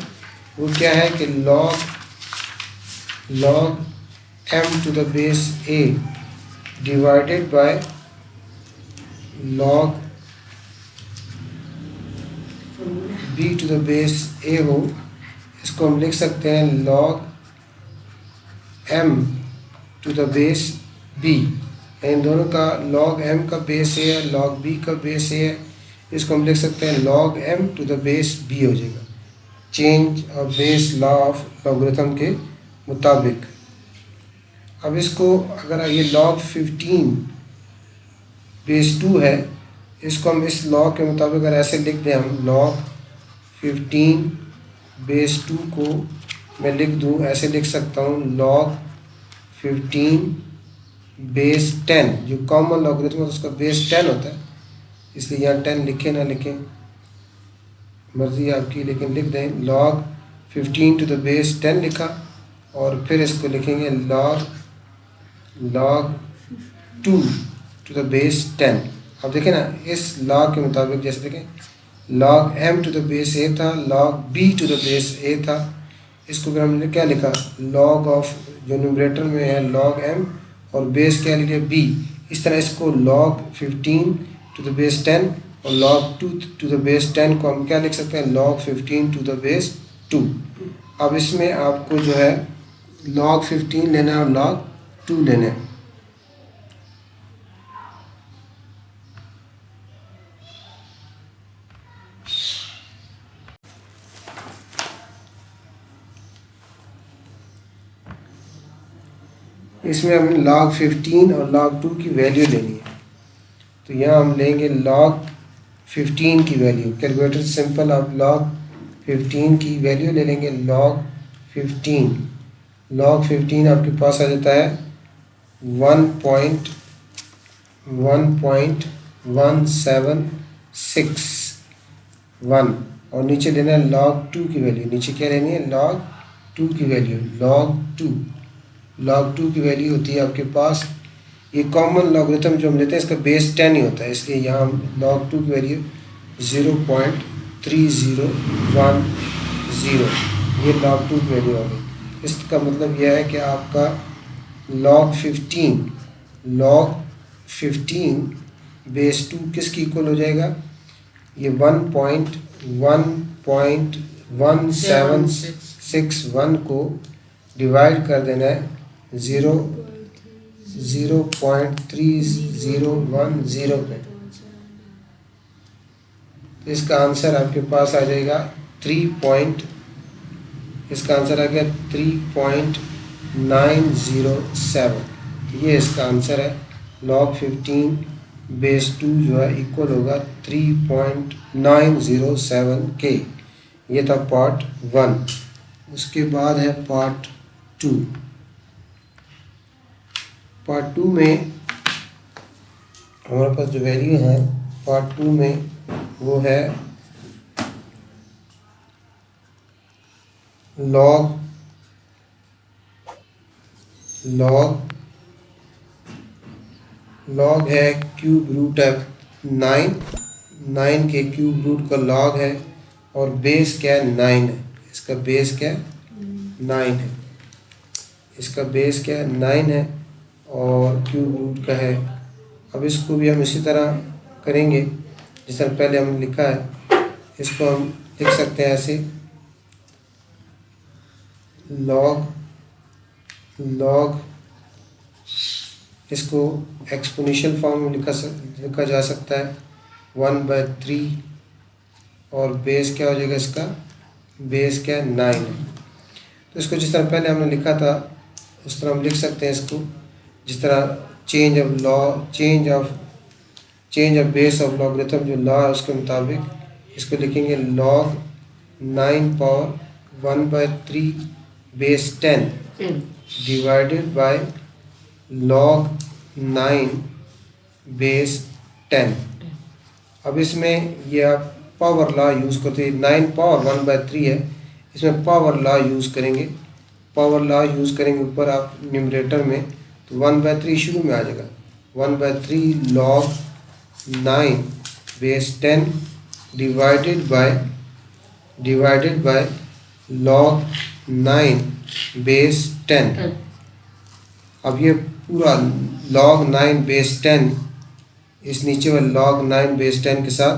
वो क्या है कि log m to the base a divided by log b to the base a हो, इसको हम लिख सकते हैं log m to the base b। इन दोनों का log m का बेस a है, log b का बेस a है, इसको हम लिख सकते हैं log m to the base b हो जाएगा change of base law of logarithm के मुताबिक। अब इसको अगर ये log 15 बेस 2 है, इसको हम इस लॉ के मुताबिक अगर ऐसे लिख दें, हम log 15 बेस 2 को मैं लिख दूँ, ऐसे लिख सकता हूँ log 15 बेस 10, जो कॉमन लॉगरिथम है उसका बेस 10 होता है, इसलिए यहाँ 10 लिखें ना लिखें मर्ज़ी आपकी, लेकिन लिख दें log 15 टू द बेस 10 लिखा, और फिर इसको लिखेंगे log 2 टू द बेस 10। अब देखें ना इस लॉ के मुताबिक, जैसे देखें log m to the base a था, log b to the base a था, इसको फिर हमने क्या लिखा log ऑफ जो न्यूमरेटर में है log m और बेस क्या लिखे b। इस तरह इसको log 15 टू द बेस 10 और log 2 टू द बेस 10 को हम क्या लिख सकते हैं log 15 टू द बेस 2। अब इसमें आपको जो है log 15 लेना है और log 2 लेना है। इसमें हमें log 15 और log 2 की वैल्यू लेनी है, तो यहाँ हम लेंगे log 15 की वैल्यू, कैलकुलेटर सिंपल, आप log 15 की वैल्यू ले लेंगे log 15 आपके पास आ जाता है 1.1761 और नीचे लेना है log 2 की वैल्यू, नीचे क्या लेनी है log 2 की वैल्यू, log 2 की वैल्यू होती है आपके पास, ये कॉमन लॉगरिथम जो हम लेते हैं इसका बेस 10 ही होता है, इसलिए यहाँ हम log 2 की वैल्यू 0.3010, ये log 2 की वैल्यू होगी। इसका मतलब यह है कि आपका log 15 बेस 2 किसकी इक्वल हो जाएगा, ये 1.1761 को डिवाइड कर देना है 0.3010 पे, तो इसका आंसर आपके पास आ जाएगा 3.907। ये इसका आंसर है, log 15 बेस 2 जो है इक्वल होगा 3.907 के। ये था पार्ट 1। उसके बाद है पार्ट 2। पार्ट 2 में हमारे पास जो वैल्यू है पार्ट 2 में वो है log है क्यूब रूट है 9 के क्यूब रूट का log है, और बेस क्या है 9 है, इसका बेस क्या है 9 है, इसका बेस क्या है 9 है और क्यूब रूट का है। अब इसको भी हम इसी तरह करेंगे जिस तरह पहले हमने लिखा है, इसको हम लिख सकते हैं ऐसे log इसको एक्सपोनेंशियल फॉर्म में लिखा जा सकता है 1/3 और बेस क्या हो जाएगा, इसका बेस क्या है 9 है। तो इसको जिस तरह पहले हमने लिखा था उस तरह हम लिख सकते हैं इसको, जिस तरह change of base of logarithm जो लॉ है उसके मुताबिक इसको लिखेंगे log 9 power 1/3 base 10 divided by log 9 base 10। अब इसमें ये आप पावर लॉ यूज़ करते हैं, 9 पावर 1/3 है, इसमें पावर लॉ यूज़ करेंगे, ऊपर आप न्यूमरेटर में, तो 1/3 शुरू में आ जाएगा, 1/3 log 9 base 10 divided by divided by log 9 base 10। अब ये पूरा log 9 बेस 10 इस नीचे वाले log 9 बेस 10 के साथ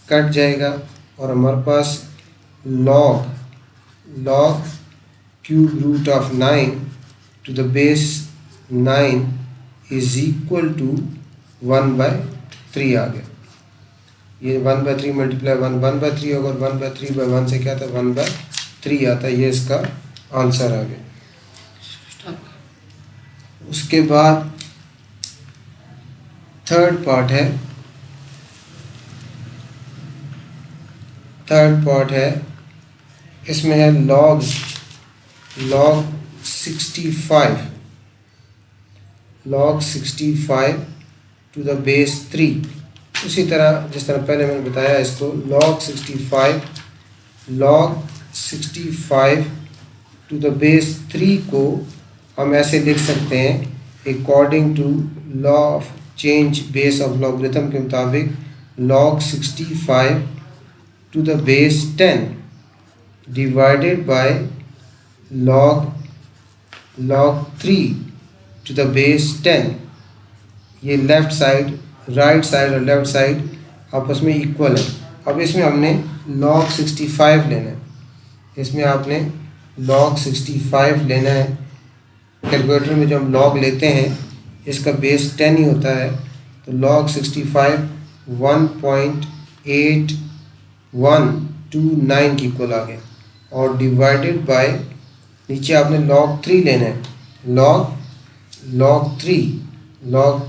कट जाएगा और हमारे पास log cube root of 9 to the base 9 is equal to 1/3 आ गया। ये 1/3 मल्टीप्लाई 1/3 होगा और 1/3 बाई 1 से क्या था 1/3 आता है। ये इसका आंसर आ गया। उसके बाद थर्ड पार्ट है इसमें है log 65 टू द बेस 3। उसी तरह जिस तरह पहले मैंने बताया इसको log 65 टू द बेस 3 को हम ऐसे लिख सकते हैं according to law of change base of logarithm के मुताबिक log 65 to the base 10 divided by log 3 to the base 10। ये लेफ़्ट साइड, राइट साइड और लेफ़्ट साइड आपस में इक्वल है। अब इसमें हमने log 65 लेना है। इसमें आपने log 65 लेना है। कैलकुलेटर में जब हम log लेते हैं इसका बेस 10 ही होता है, तो log 65 1.8129 की इक्वल आ गया और डिवाइडेड बाय नीचे आपने log 3 लेना है। log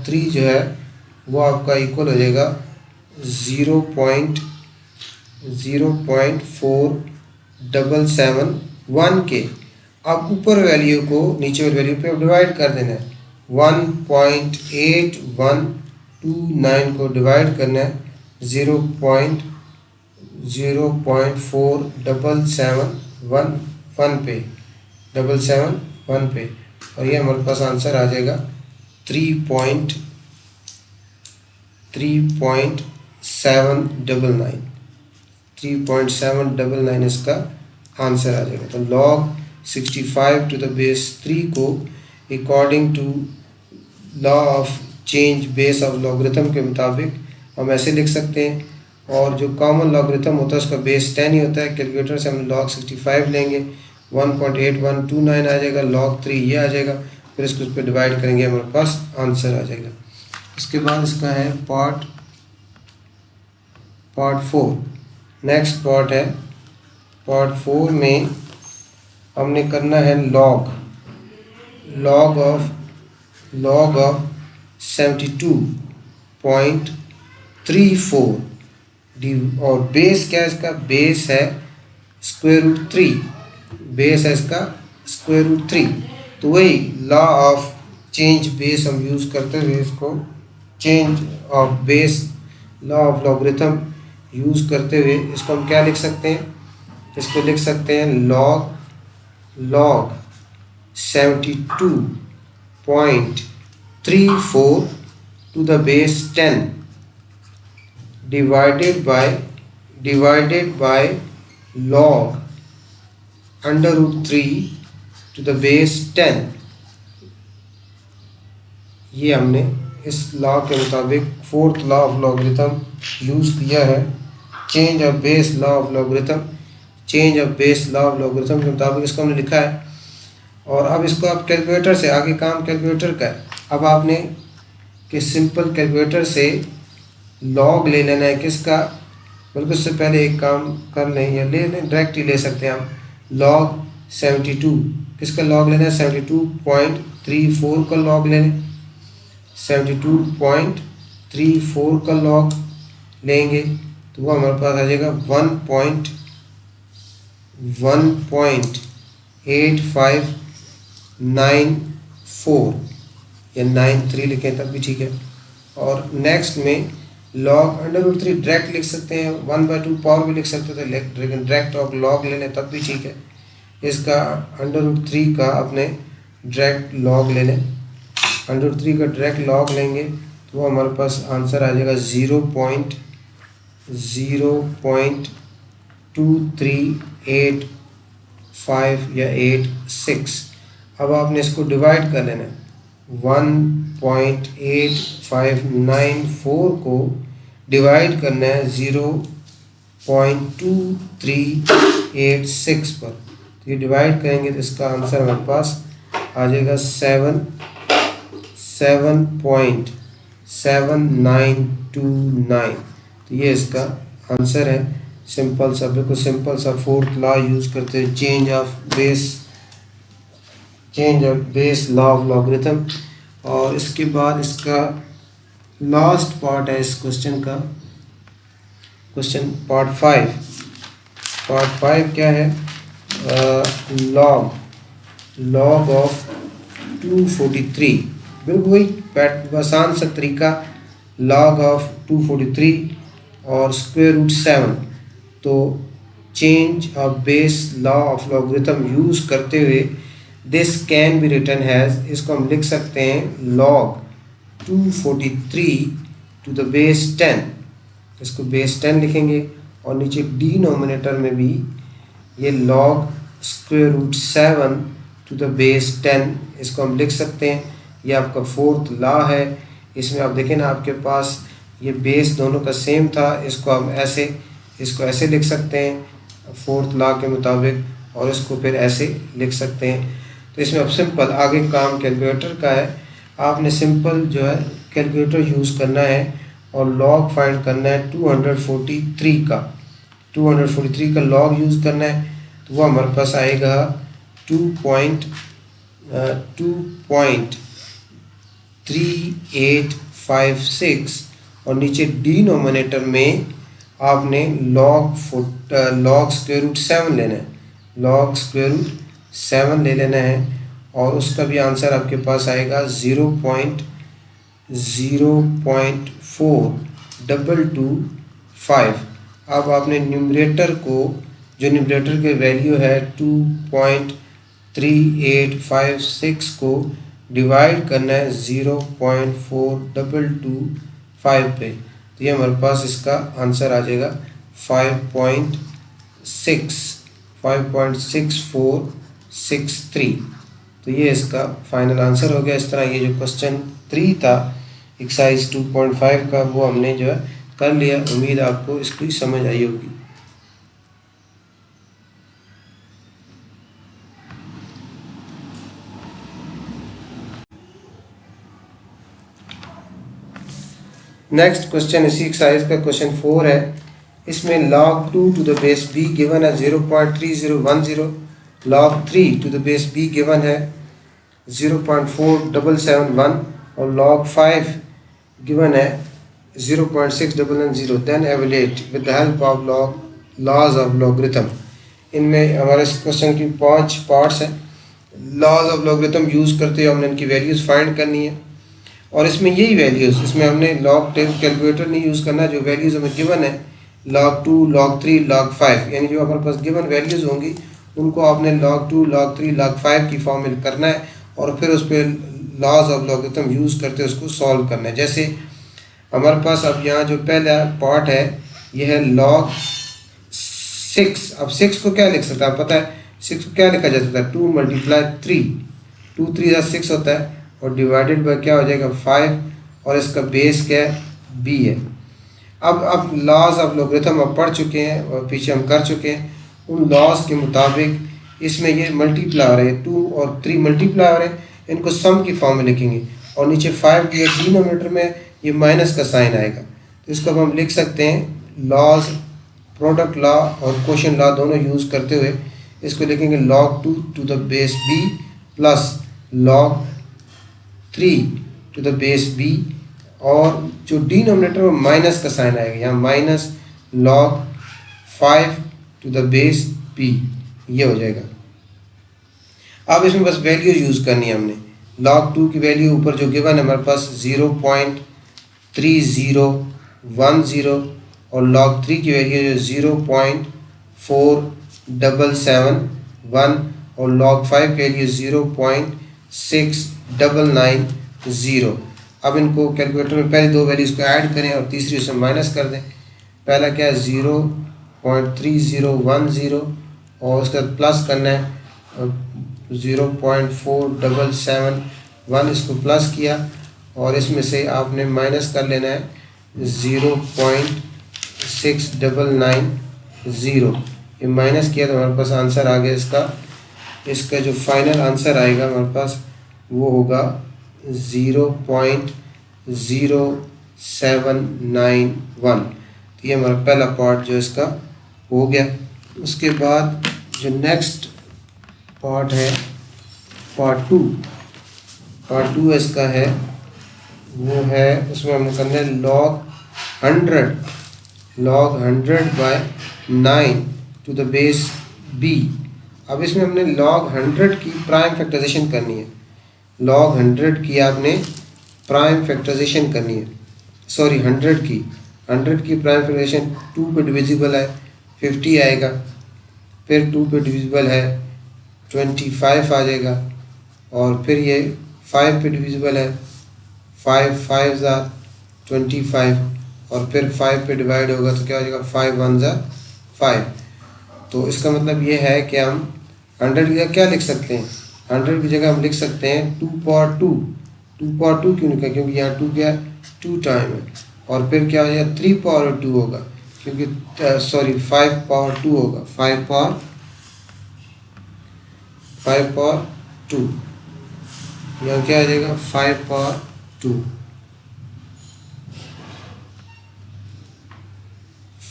3 जो है वो आपका इक्वल हो जाएगा 0.4771 के। अब ऊपर वैल्यू को नीचे वाली वैल्यू पे डिवाइड कर देना है। 1.8129 को डिवाइड करना है 0.4771 पे, 771 पे, और ये हमारे पास आंसर आ जाएगा 3.799 इसका आंसर आ जाएगा। तो log 65 टू द बेस 3 को according to law of change base of logarithm के मुताबिक हम ऐसे लिख सकते हैं, और जो कॉमन लॉगरिथम होता है उसका बेस 10 ही होता है। कैलकुलेटर से हम log 65 लेंगे 1.8129 आ जाएगा, log 3 ये आ जाएगा, फिर इसको उस पर डिवाइड करेंगे हमारे पास आंसर आ जाएगा। इसके बाद इसका है पार्ट 4। नेक्स्ट पार्ट है पार्ट 4 में हमने करना है log ऑफ 72.34 और बेस क्या है इसका, बेस है √3, बेस है इसका √3। तो वही लॉ ऑफ चेंज बेस हम यूज़ करते हुए इसको change of base law of logarithm use करते हुए इसको हम क्या लिख सकते हैं, इसको लिख सकते हैं log 72.34 to the base 10 divided by log √3 to the base 10। ये हमने इस लॉ के मुताबिक fourth law of logarithm use किया है। Change of base law of logarithm के मुताबिक इसको हमने लिखा है। और अब इसको आप कैलकुलेटर से, आगे काम कैलकुलेटर का है। अब आपने कि सिंपल कैलकुलेटर से लॉग ले लेना है किसका, बल्कि उससे पहले एक काम कर लें या ले लें, डायरेक्ट ही ले सकते हैं हम। log 72 किसका लॉग लेना है, 72.34 का लॉग ले लें। 72.34 का लॉग लेंगे तो वो हमारे पास आ जाएगा 1.8594 या 93 लिखें तब भी ठीक है। और नेक्स्ट में log √3 डायरेक्ट लिख सकते हैं, 1/2 पावर भी लिख सकते थे, लेकिन डायरेक्ट और लॉग ले लें तब भी ठीक है। इसका √3 का अपने डायरेक्ट लॉग ले लें, √3 का डायरेक्ट लॉग लेंगे तो वो हमारे पास आंसर आ जाएगा 2385 या 86। अब आपने इसको डिवाइड कर लेना है। 1.8594 को डिवाइड करना है 0.2386 पर। तो ये डिवाइड करेंगे तो इसका आंसर हमारे पास आ जाएगा 7.7929। तो ये इसका आंसर है। सिंपल सा, बिल्कुल सिंपल सा फोर्थ लॉ यूज़ करते हैं, change of base law of logarithm. और इसके बाद इसका लास्ट पार्ट है इस क्वेश्चन का, क्वेश्चन पार्ट 5। पार्ट 5 क्या है? Log of 243। बिल्कुल वही आसान सा तरीका, लॉग ऑफ 243 और स्क्वायर रूट 7। तो change of base law of logarithm use करते हुए this can be written has, इसको हम लिख सकते हैं लॉग 243 टू द बेस 10। इसको बेस 10 लिखेंगे और नीचे डिनोमिनेटर में भी ये log square root 7 to the base 10, इसको हम लिख सकते हैं। ये आपका फोर्थ लॉ है। इसमें आप देखें ना, आपके पास ये बेस दोनों का सेम था, इसको हम इसको ऐसे लिख सकते हैं फोर्थ लॉ के मुताबिक, और इसको फिर ऐसे लिख सकते हैं। तो इसमें अब सिंपल आगे काम कैलकुलेटर का है। आपने सिंपल जो है कैलकुलेटर यूज़ करना है और लॉग फाइंड करना है 243 का। 243 का लॉग यूज़ करना है, तो वो हमारे पास आएगा 2.3856 और नीचे डिनोमिनेटर में आपने लॉग स्क्वायर रूट 7 लेना है। लॉग स्क्वायर रूट 7 ले लेना है और उसका भी आंसर आपके पास आएगा 0.04225। अब आपने न्यूमरेटर को, जो न्यूमरेटर के वैल्यू है 2.3856 को डिवाइड करना है 0.4225 पे। तो ये हमारे पास इसका आंसर आ जाएगा 5.6463। तो ये इसका फाइनल आंसर हो गया। इस तरह ये जो क्वेश्चन 3 था एक्सरसाइज 2.5 का, वो हमने जो है कर लिया। उम्मीद आपको इसकी समझ आई होगी। नेक्स्ट क्वेश्चन इसी एक्सरसाइज का क्वेश्चन 4 है। इसमें log 2 to the base b given है 0.3010, log 3 to the base b given है 0.4771 और log 5 गिवन है 0.6910। Then evaluate with the help of laws of logarithm. इनमें हमारे इस क्वेश्चन की 5 पार्ट्स हैं। लॉज ऑफ लॉगरिथम यूज़ करते हुए हमने इनकी वैल्यूज़ फाइंड करनी है और इसमें यही वैल्यूज़, इसमें हमने लॉग कैलकुलेटर नहीं यूज़ करना। जो वैल्यूज़ हमें गिवन है log 2, log 3, log 5, यानी जो हमारे पास गिवन वैल्यूज़ होंगी उनको आपने log 2, log 3, log 5 की फॉर्म में करना है और फिर उस पर लॉज ऑफ लॉगरिथम यूज़ करते उसको सॉल्व करना है। जैसे हमारे पास अब यहाँ जो पहला पार्ट है यह है log 6। अब 6 को क्या लिख सकता है, पता है 6 को क्या लिखा जा सकता है? 2 × 3, 2 3 6 होता है और डिवाइडेड बाय क्या हो जाएगा 5 और इसका बेस क्या है b है। अब लॉज ऑफ लॉगरिथम अब पढ़ चुके हैं और पीछे हम कर चुके हैं। उन लॉज के मुताबिक इसमें ये मल्टीप्लाई हो रहे हैं, 2 और 3 मल्टीप्लाई हो रहे हैं, इनको सम की फॉर्म में लिखेंगे और नीचे 5 के डिनोमिनेटर में ये माइनस का साइन आएगा। तो इसको हम लिख सकते हैं लॉज, प्रोडक्ट लॉ और क्वोशिएंट लॉ दोनों यूज़ करते हुए इसको लिखेंगे log 2 to the base b plus log 3 to the base b और जो डिनोमिनेटर में माइनस का साइन आएगा, यहाँ minus log 5 to the base b, ये हो जाएगा। अब इसमें बस वैल्यू यूज़ करनी है हमने। log 2 की वैल्यू ऊपर जो गिवन है हमारे पास 0.3010 और log 3 की वैल्यू 0.4771 और log 5 की वैल्यू 0.6990। अब इनको कैलकुलेटर में पहले दो वैल्यूज़ को ऐड करें और तीसरी उसमें माइनस कर दें। पहला क्या है 0.3010 और उसके बाद प्लस करना है 0.4771, इसको प्लस किया और इसमें से आपने माइनस कर लेना है 0.6990। ये माइनस किया तो हमारे पास आंसर आ गया इसका जो फाइनल आंसर आएगा हमारे पास वो होगा 0.0791। तो ये हमारा पहला पार्ट जो इसका हो गया। उसके बाद जो नेक्स्ट पार्ट है पार्ट टू इसका है वो है उसमें हम करना है log 100 by 9 to the base b। अब इसमें हमने log 100 की प्राइम फैक्टराइजेशन करनी है। log 100 की आपने प्राइम फैक्टराइजेशन करनी है, सॉरी 100 की प्राइम फैक्टराइजेशन 2 पे डिविजिबल है 50 आएगा, फिर 2 पे डिविजिबल है 25 आ जाएगा, और फिर ये 5 पे डिविजिबल है 5 5 25, और फिर 5 पे डिवाइड होगा तो क्या हो जाएगा 5 1 5। तो इसका मतलब ये है कि हम 100 की जगह क्या लिख सकते हैं, 100 की जगह हम लिख सकते हैं 2 पावर 2 क्यों लिखा, क्योंकि यहाँ 2 क्या है 2 टाइम है, और फिर क्या हो जाएगा 3 पावर 2 होगा, क्योंकि सॉरी 5 पावर 2 होगा, 5 पावर 2, यहाँ क्या आ जाएगा 5 पावर 2,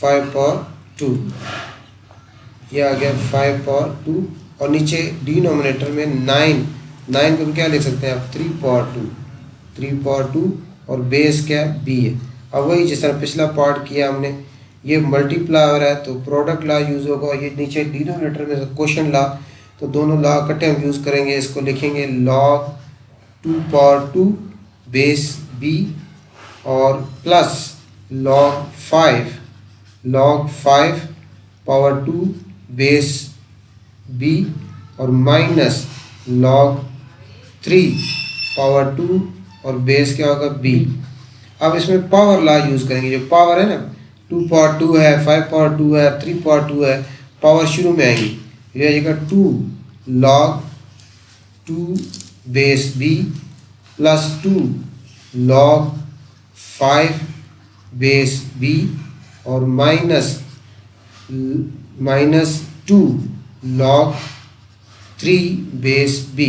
5 पावर 2, ये आ गया 5 पावर 2, और नीचे डिनोमिनेटर में 9 को क्या लिख सकते हैं आप 3 पावर 2 और बेस क्या b है। अब वही जिस तरह पिछला पार्ट किया हमने, ये मल्टीप्लाई है तो प्रोडक्ट लॉ यूज़ होगा, और ये नीचे डिनोमिनेटर में क्वेश्चन लॉ, तो दोनों लॉ इकट्ठे हम यूज़ करेंगे। इसको लिखेंगे log 2 पावर 2 बेस b और plus log 5 power 2 base b और माइनस log 3 पावर 2 और बेस क्या होगा b। अब इसमें पावर लॉ यूज़ करेंगे, जो पावर है ना 2 पावर 2 है 5 पावर 2 है 3 पावर 2 है, पावर शुरू में आएंगी, ये आएगा 2 log 2 base b plus 2 log 5 base b और माइनस 2 log 3 बेस b।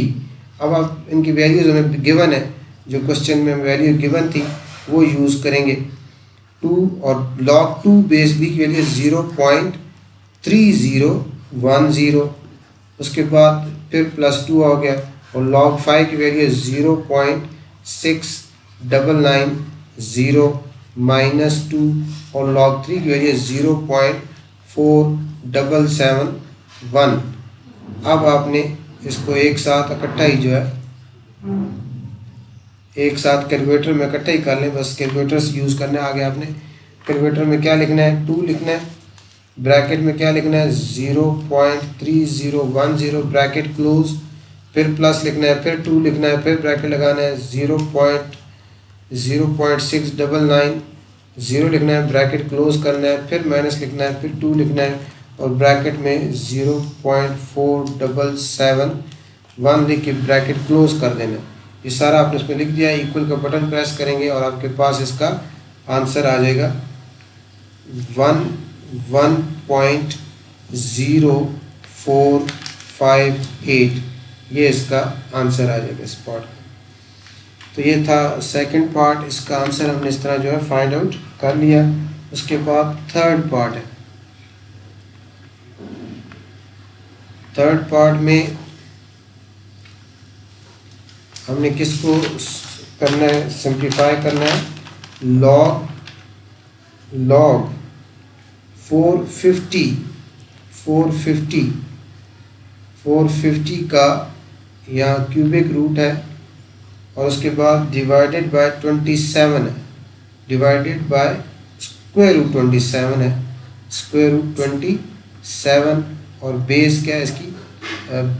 अब आप इनकी वैल्यूज हमें गिवन है, जो क्वेश्चन में वैल्यू गिवन थी वो यूज़ करेंगे 2, और log 2 बेस b की वैल्यू 0.3010, उसके बाद फिर प्लस 2 हो गया, और log 5 की वैल्यू 0.6990 माइनस 2, और log 3 की वैल्यू 0.4771। अब आपने इसको एक साथ इकट्ठा ही जो है एक साथ कैलकुलेटर में इकट्ठा ही कर लें, बस कैलकुलेटर यूज़ करने आ गया आपने। कैलकुलेटर में क्या लिखना है 2 लिखना है, ब्रैकेट में क्या लिखना है 0.3010 ब्रैकेट क्लोज, फिर प्लस लिखना है, फिर 2 लिखना है, फिर ब्रैकेट लगाना है 0.699 लिखना है, ब्रैकेट क्लोज करना है, फिर माइनस लिखना है, फिर 2 लिखना है, और ब्रैकेट में 0.4771 लिख के ब्रैकेट क्लोज कर देना है। ये सारा आपने इसमें लिख दिया है। इक्वल का बटन प्रेस करेंगे और आपके पास इसका आंसर आ जाएगा 1.0458। ये इसका आंसर आ जाएगा इस पार्ट का। तो ये था सेकंड पार्ट, इसका आंसर हमने इस तरह जो है फाइंड आउट कर लिया। उसके बाद थर्ड पार्ट है। थर्ड पार्ट में हमने किसको करना है, सिंप्लीफाई करना है। log 450 का यहाँ क्यूबिक रूट है, और उसके बाद डिवाइडेड बाय 27 है, डिवाइडेड बाय स्क्वायर रूट 27 है, स्क्वायर रूट 27, और बेस क्या है इसकी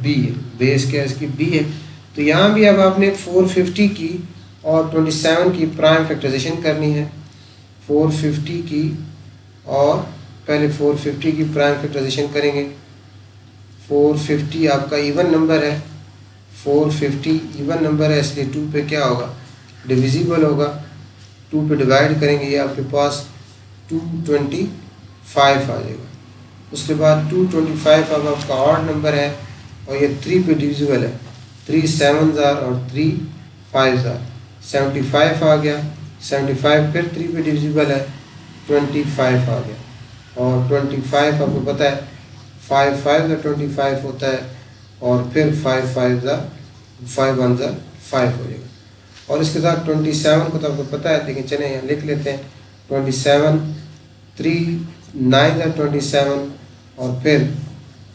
b है, बेस क्या है इसकी b है। तो यहाँ भी अब आपने 450 की और 27 की प्राइम फैक्टराइजेशन करनी है। 450 की और पहले 450 की प्राइम फैक्टराइजेशन करेंगे। 450 आपका इवन नंबर है, 450 इवन नंबर है, इसलिए 2 पे क्या होगा, डिविजिबल होगा। 2 पे डिवाइड करेंगे, ये आपके पास 225 आ जाएगा। उसके बाद 225 अब आपका ऑड नंबर है और ये 3 पे डिविजिबल है। 3 7 और 3 5 75 आ गया। 75 फिर 3 पे डिविजिबल है, 25 आ गया। और 25 आपको पता है 5 5 25 होता है, और फिर 5 5 5 1 5 हो जाएगा। और इसके साथ 27 को तो आपको पता है, लेकिन चले यहाँ लिख लेते हैं। 27 3 9 27 और फिर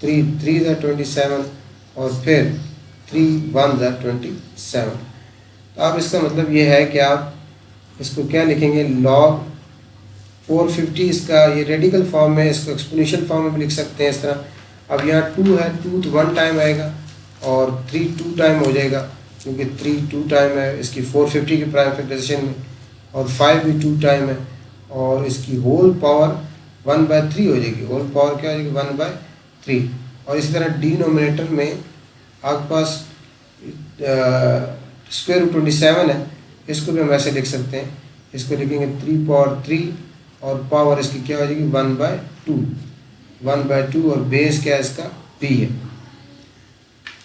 3 3 27 और फिर 3 1 27। तो अब इसका मतलब ये है कि आप इसको क्या लिखेंगे, log 450, इसका ये रेडिकल फॉर्म में, इसको एक्सपोनेंशियल फॉर्म में भी लिख सकते हैं इस तरह। अब यहाँ 2 है, 2 तो 1 टाइम आएगा और 3 2 टाइम हो जाएगा, क्योंकि 3 2 टाइम है इसकी 450 की प्राइम फैक्टराइजेशन में, और 5 भी 2 टाइम है, और इसकी होल पावर 1/3 हो जाएगी। होल पावर क्या हो जाएगी, 1/3। और इसी तरह डिनोमिनेटर में आपके पास स्क्वायर रूट 27 है, इसको भी हम ऐसे लिख सकते हैं। इसको लिखेंगे 3 पावर 3 और पावर इसकी क्या हो जाएगी 1/2, 1/2, और बेस क्या है इसका p है।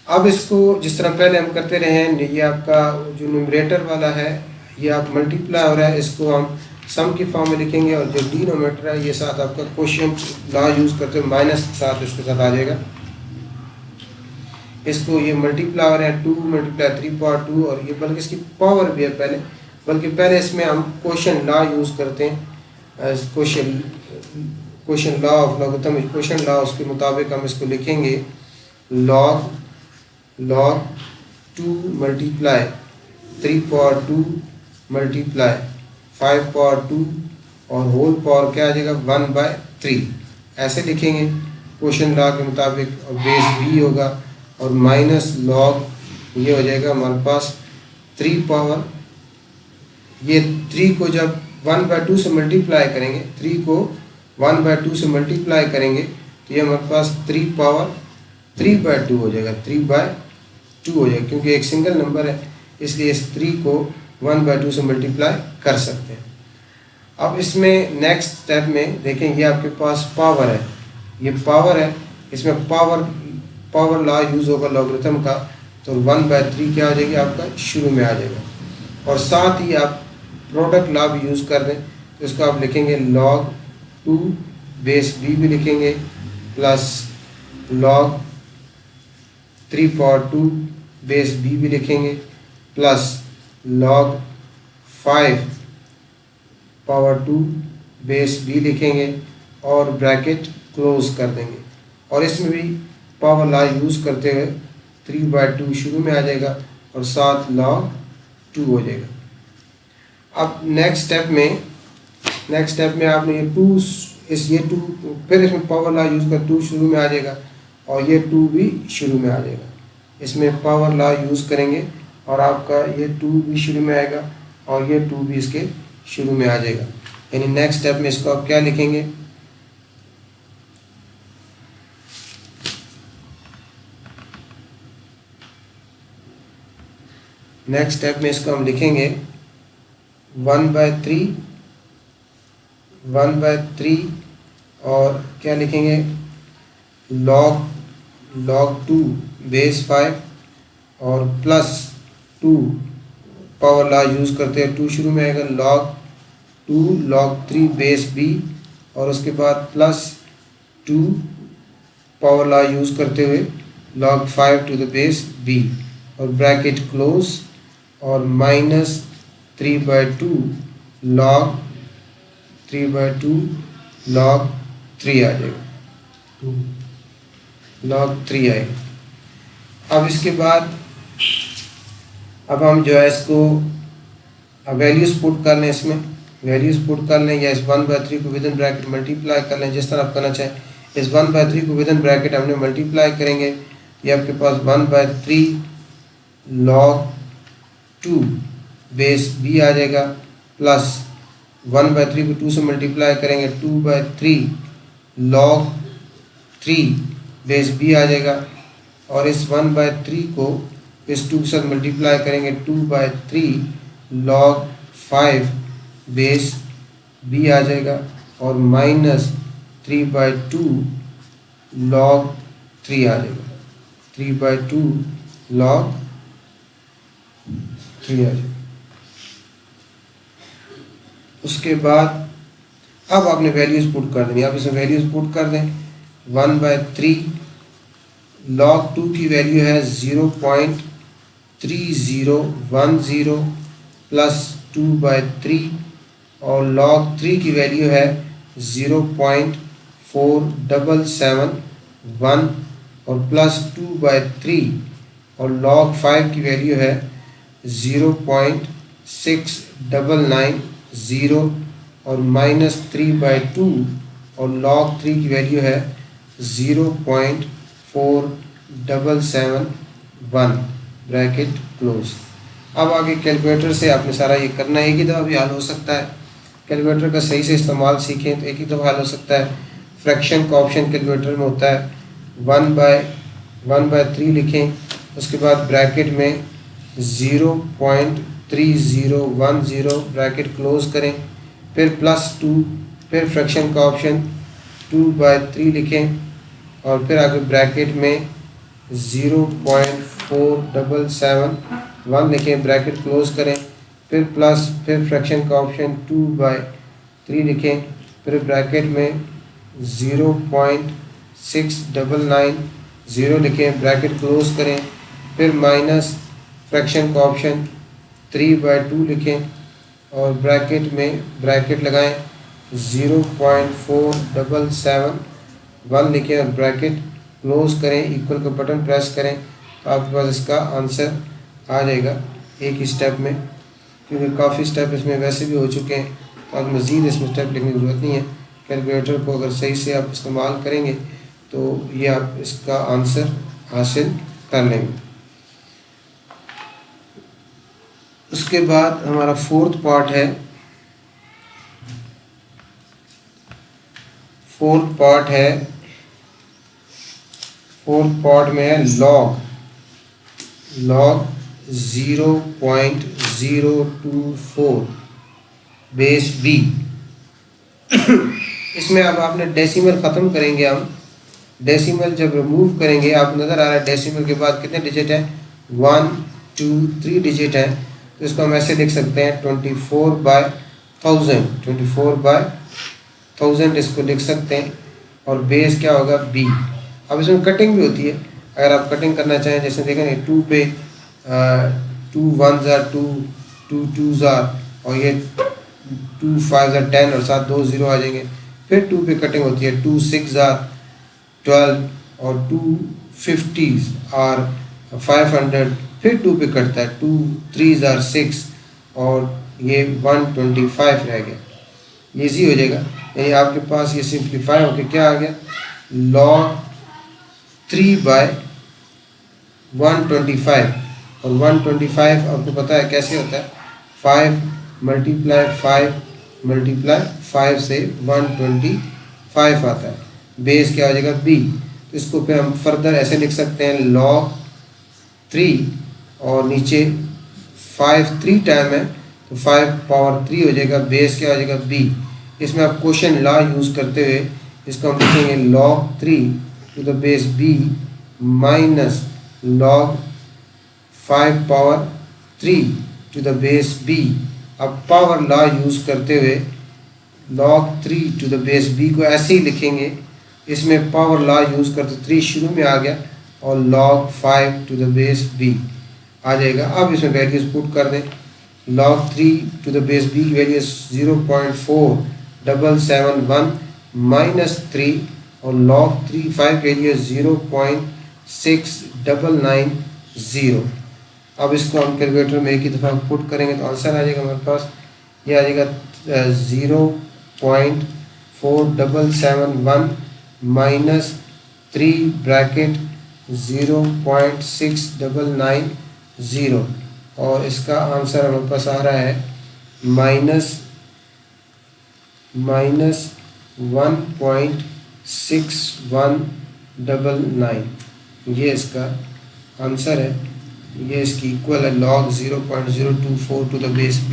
अब इसको जिस तरह पहले हम करते रहे हैं, ये आपका जो न्यूमरेटर वाला है ये आप मल्टीप्लाई हो रहा है, इसको हम सम की फॉर्म में लिखेंगे, और जो डिनोमिनेटर है ये साथ आपका क्वोशिएंट लॉ यूज़ करते हुए माइनस साथ इसके साथ आ जाएगा। इसको ये मल्टीप्लाई हो रहा है 2 × 3 पावर 2, और ये बल्कि इसकी पावर भी है पहले, बल्कि पहले इसमें हम क्वोशिएंट लॉ यूज़ करते हैं। Quotient law of logarithm, quotient law उसके मुताबिक हम इसको लिखेंगे log 2 × 3 पावर 2 × 5 पावर 2 और होल पावर क्या आ जाएगा 1/3, ऐसे लिखेंगे क्वोशिएंट लॉ के मुताबिक। और बेस b होगा, और माइनस लॉग ये हो जाएगा हमारे पास 3 पावर, ये 3 को जब 1/2 से मल्टीप्लाई करेंगे, 3 को 1/2 से मल्टीप्लाई करेंगे तो ये हमारे पास 3 पावर 3/2 हो जाएगा, 3/2 हो जाएगा, क्योंकि एक सिंगल नंबर है इसलिए इस 3 को 1/2 से मल्टीप्लाई कर सकते हैं। अब इसमें नेक्स्ट स्टेप में देखें, ये आपके पास पावर है, ये पावर है, इसमें पावर लॉ यूज़ होगा लॉगरिथम का, तो 1/3 क्या हो जाएगी आपका शुरू में आ जाएगा। और साथ ही आप प्रोडक्ट लॉ भी यूज़ कर दें, तो इसको आप लिखेंगे log 2 बेस b भी लिखेंगे, plus log 3 power 2 base b भी लिखेंगे, plus log 5 power 2 base b लिखेंगे, और ब्रैकेट क्लोज कर देंगे। और इसमें भी पावर लॉ यूज़ करते हुए 3/2 शुरू में आ जाएगा, और साथ log 2 हो जाएगा। अब नेक्स्ट स्टेप में आपने ये 2 फिर इसमें पावर लॉ यूज़ कर 2 शुरू में आ जाएगा, और ये 2 भी शुरू में आ जाएगा। इसमें पावर लॉ यूज़ करेंगे और आपका ये 2 भी शुरू में आएगा, और ये 2 भी इसके शुरू में आ जाएगा। यानी नेक्स्ट स्टेप में इसको आप क्या लिखेंगे, नेक्स्ट स्टेप में इसको हम लिखेंगे 1/3 और क्या लिखेंगे log 2 बेस 5 और प्लस 2 पावर लॉ यूज़ करते हैं, 2 शुरू में आएगा, log 3 बेस b, और उसके बाद प्लस 2 पावर लॉ यूज़ करते हुए log 5 to the base b, और ब्रैकेट क्लोज, और माइनस 3/2 log 3/2 log 3 आ जाएगा, log 3 आएगा। अब इसके बाद अब हम जो है इसको वैल्यूज़ पुट कर लें, इसमें वैल्यूज़ पुट कर लें, या इस 1/3 को विद इन ब्रैकेट मल्टीप्लाई कर लें, जिस तरह आप करना चाहें। इस 1/3 को विद इन ब्रैकेट हमने मल्टीप्लाई करेंगे, ये आपके पास 1/3 log 2 बेस b आ जाएगा, प्लस 1/3 को 2 से मल्टीप्लाई करेंगे, 2/3 log 3 बेस b आ जाएगा, और इस 1/3 को इस 2 के साथ मल्टीप्लाई करेंगे, 2/3 log 5 बेस b आ जाएगा, और माइनस 3/2 log 3 आ जाएगा, 3/2 log 3 आ जाएगा। उसके बाद अब आपने वैल्यूज पुट कर देनी, आप इसमें वैल्यूज पुट कर दें। 1/3 log 2 की वैल्यू है 0.3010 प्लस 2/3, और log 3 की वैल्यू है 0.4771 और प्लस 2/3, और log 5 की वैल्यू है 0.6990 और माइनस 3/2, और log 3 की वैल्यू है 0.4771 ब्रैकेट क्लोज। अब आगे कैलकुलेटर से आपने सारा ये करना है, एक ही दफ़ा भी हल हो सकता है। कैलकुलेटर का सही से इस्तेमाल सीखें तो एक ही दफ़ा हल हो सकता है। फ्रैक्शन का ऑप्शन कैलकुलेटर में होता है, 1/3 लिखें, उसके बाद ब्रैकेट में 0.3010 ब्रैकेट क्लोज करें, फिर +2, फिर फ्रैक्शन का ऑप्शन 2/3 लिखें, और फिर आगे ब्रैकेट में 0.4771 लिखें, ब्रैकेट क्लोज करें, फिर फ्रैक्शन का ऑप्शन 2/3 लिखें, फिर ब्रैकेट में 0.6990 लिखें, ब्रैकेट क्लोज करें, फिर माइनस फ्रैक्शन का ऑप्शन 3/2 लिखें, और ब्रैकेट में ब्रैकेट लगाएं, 0.4771 लिखें और ब्रैकेट क्लोज करें, इक्वल का बटन प्रेस करें, तो आपके पास इसका आंसर आ जाएगा एक ही स्टेप में। क्योंकि काफ़ी स्टेप इसमें वैसे भी हो चुके हैं, तो आप मज़ीद इसमें स्टेप लिखने की ज़रूरत नहीं है। कैलकुलेटर को अगर सही से आप इस्तेमाल करेंगे तो ये आप इसका आंसर हासिल कर लेंगे। उसके बाद हमारा फोर्थ पार्ट में है log 0.024 बेस b। इसमें अब आपने डेसिमल ख़त्म करेंगे, हम डेसिमल जब रिमूव करेंगे, आप नज़र आ रहा है डेसिमल के बाद कितने डिजिट हैं, 1 2 3 डिजिट हैं, तो इसको हम ऐसे लिख सकते हैं 24/1000 इसको लिख सकते हैं, और बेस क्या होगा b। अब इसमें कटिंग भी होती है, अगर आप कटिंग करना चाहें, जैसे देखेंगे 2 पे 2 1s are 2, 2 2s are, और ये 2 5s are 10 और साथ 2 0 आ जाएंगे। फिर 2 पे कटिंग होती है, 2 6s are 12 और 2 50s are 500, फिर 2 पे कटता है, 2 3s are 6 और ये 125 रह गया। ये इजी हो जाएगा, यानी आपके पास ये सिंप्लीफाई होकर क्या आ गया, log 3/125, और 125 आपको पता है कैसे होता है, 5 × 5 से 125 आता है, बेस क्या हो जाएगा b। तो इसको फिर हम फर्दर ऐसे लिख सकते हैं log 3, और नीचे 5 3 टाइम है तो 5^3 हो जाएगा, बेस क्या हो जाएगा b। इसमें आप क्वेश्चन लॉ यूज़ करते हुए इसको हम लिखेंगे log 3 to the base b minus log 5^3 to the base b। अब पावर लॉ यूज़ करते हुए log 3 to the base b को ऐसे ही लिखेंगे, इसमें पावर लॉ यूज़ करते 3 शुरू में आ गया, और log 5 to the base b आ जाएगा। अब इसमें वैल्यूज पुट कर दें, log 3 to the base b की वैल्यू 0.4771 माइनस 3, और log 5 की वैल्यू 0.6990। अब इसको हम कैलकुलेटर में एक ही दफ़ा पुट करेंगे तो आंसर आ जाएगा हमारे पास, ये आ जाएगा 0.4771 माइनस 3 ब्रैकेट 0.690, और इसका आंसर हमारे पास आ रहा है -1.9 6199। ये इसका आंसर है। ये इसकी इक्वल है log 0.024 to the base b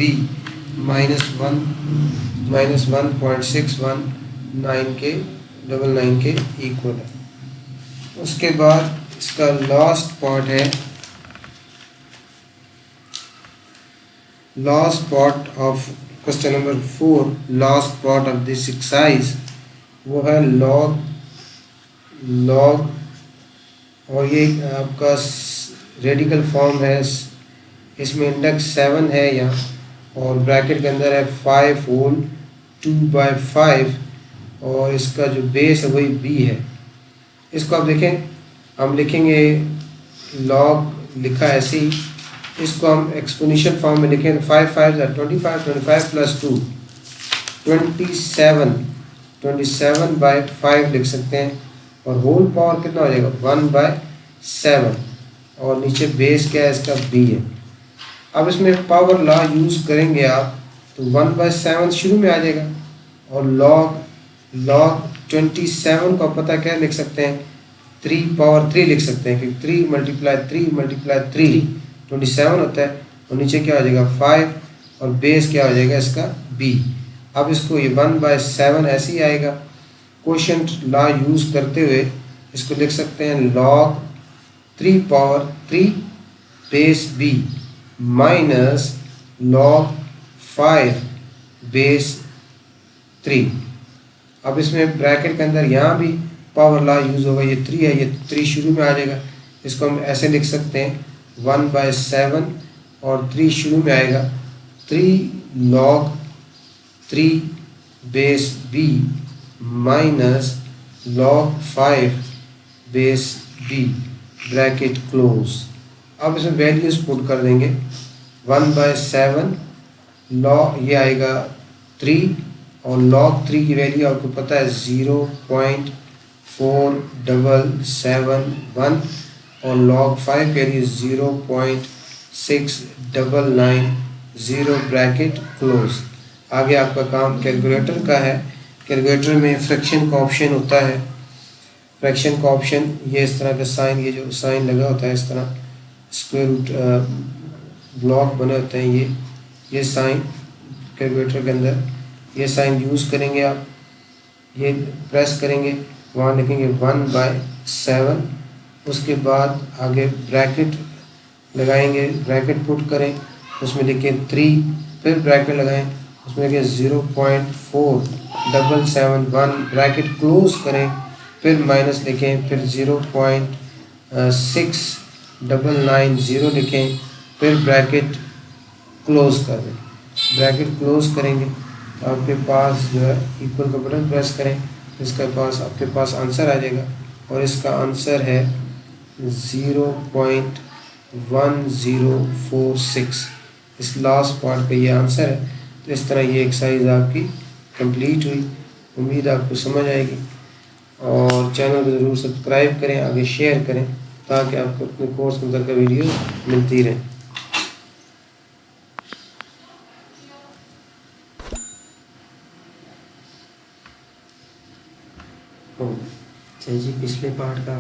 -1.619 के 99 के इक्वल है। उसके बाद इसका लास्ट पार्ट है, last part of question number 4, last part of this exercise, वो है लॉग और ये आपका रेडिकल फॉर्म है। इसमें इंडेक्स 7 है यहाँ और ब्रैकेट के अंदर है 5 होल 2/5 और इसका जो बेस है वही b है। इसको आप देखें, हम लिखेंगे लॉग लिखा ऐसे ही, इसको हम एक्सपोनेंशियल फॉर्म में लिखें 5 5 25 25 प्लस 2 27/5 लिख सकते हैं और होल पावर कितना हो जाएगा 1/7 और नीचे बेस क्या है इसका b है। अब इसमें पावर लॉ यूज़ करेंगे आप तो 1/7 शुरू में आ जाएगा और log 27 को पता क्या लिख सकते हैं 3/3 लिख सकते हैं क्योंकि 3 × 3 27 होता है और नीचे क्या हो जाएगा 5 और बेस क्या हो जाएगा इसका b। अब इसको ये 1/7 ऐसे ही आएगा। क्वोशिएंट लॉ यूज़ करते हुए इसको लिख सकते हैं log 3/3 base b minus log 5 base 3। अब इसमें ब्रैकेट के अंदर यहाँ भी पावर लॉ यूज़ होगा, ये 3 है, ये 3 शुरू में आ जाएगा। इसको हम ऐसे लिख सकते हैं 1/7 और 3 शुरू में आएगा 3 log 3 base b minus log 5 base b bracket close. अब इसमें वैल्यूज पुट कर देंगे 1/7 log ये आएगा 3 और log 3 की वैल्यू आपको पता है 0.4771 और log 5 की वैल्यू 0.6990 ब्रैकेट क्लोज। आगे आपका काम कैलकुलेटर का है। कैलकुलेटर में फ्रैक्शन का ऑप्शन होता है। फ्रैक्शन का ऑप्शन ये इस तरह का साइन, ये जो साइन लगा होता है इस तरह स्क्वायर रूट ब्लॉक बने होते हैं, ये साइन कैलकुलेटर के अंदर ये साइन यूज़ करेंगे आप। ये प्रेस करेंगे, वहाँ लिखेंगे 1/7, उसके बाद आगे ब्रैकेट लगाएंगे, ब्रैकेट पुट करें, उसमें लिखें 3, फिर ब्रैकेट लगाएं, उसमें लिखें 0.4771 ब्रैकेट क्लोज करें, फिर माइनस लिखें, फिर 0.6990 लिखें, फिर ब्रैकेट क्लोज कर दें। ब्रैकेट क्लोज करेंगे तो आपके पास जो है इक्वल का बटन प्रेस करें, इसके पास आपके पास आंसर आ जाएगा और इसका आंसर है 0.1046। इस लास्ट पार्ट का ये आंसर है। तो इस तरह ये एक्सरसाइज आपकी कंप्लीट हुई। उम्मीद आपको समझ आएगी और चैनल को ज़रूर सब्सक्राइब करें, आगे शेयर करें ताकि आपको अपने कोर्स के अंदर का वीडियो मिलती रहे। जी पिछले पार्ट का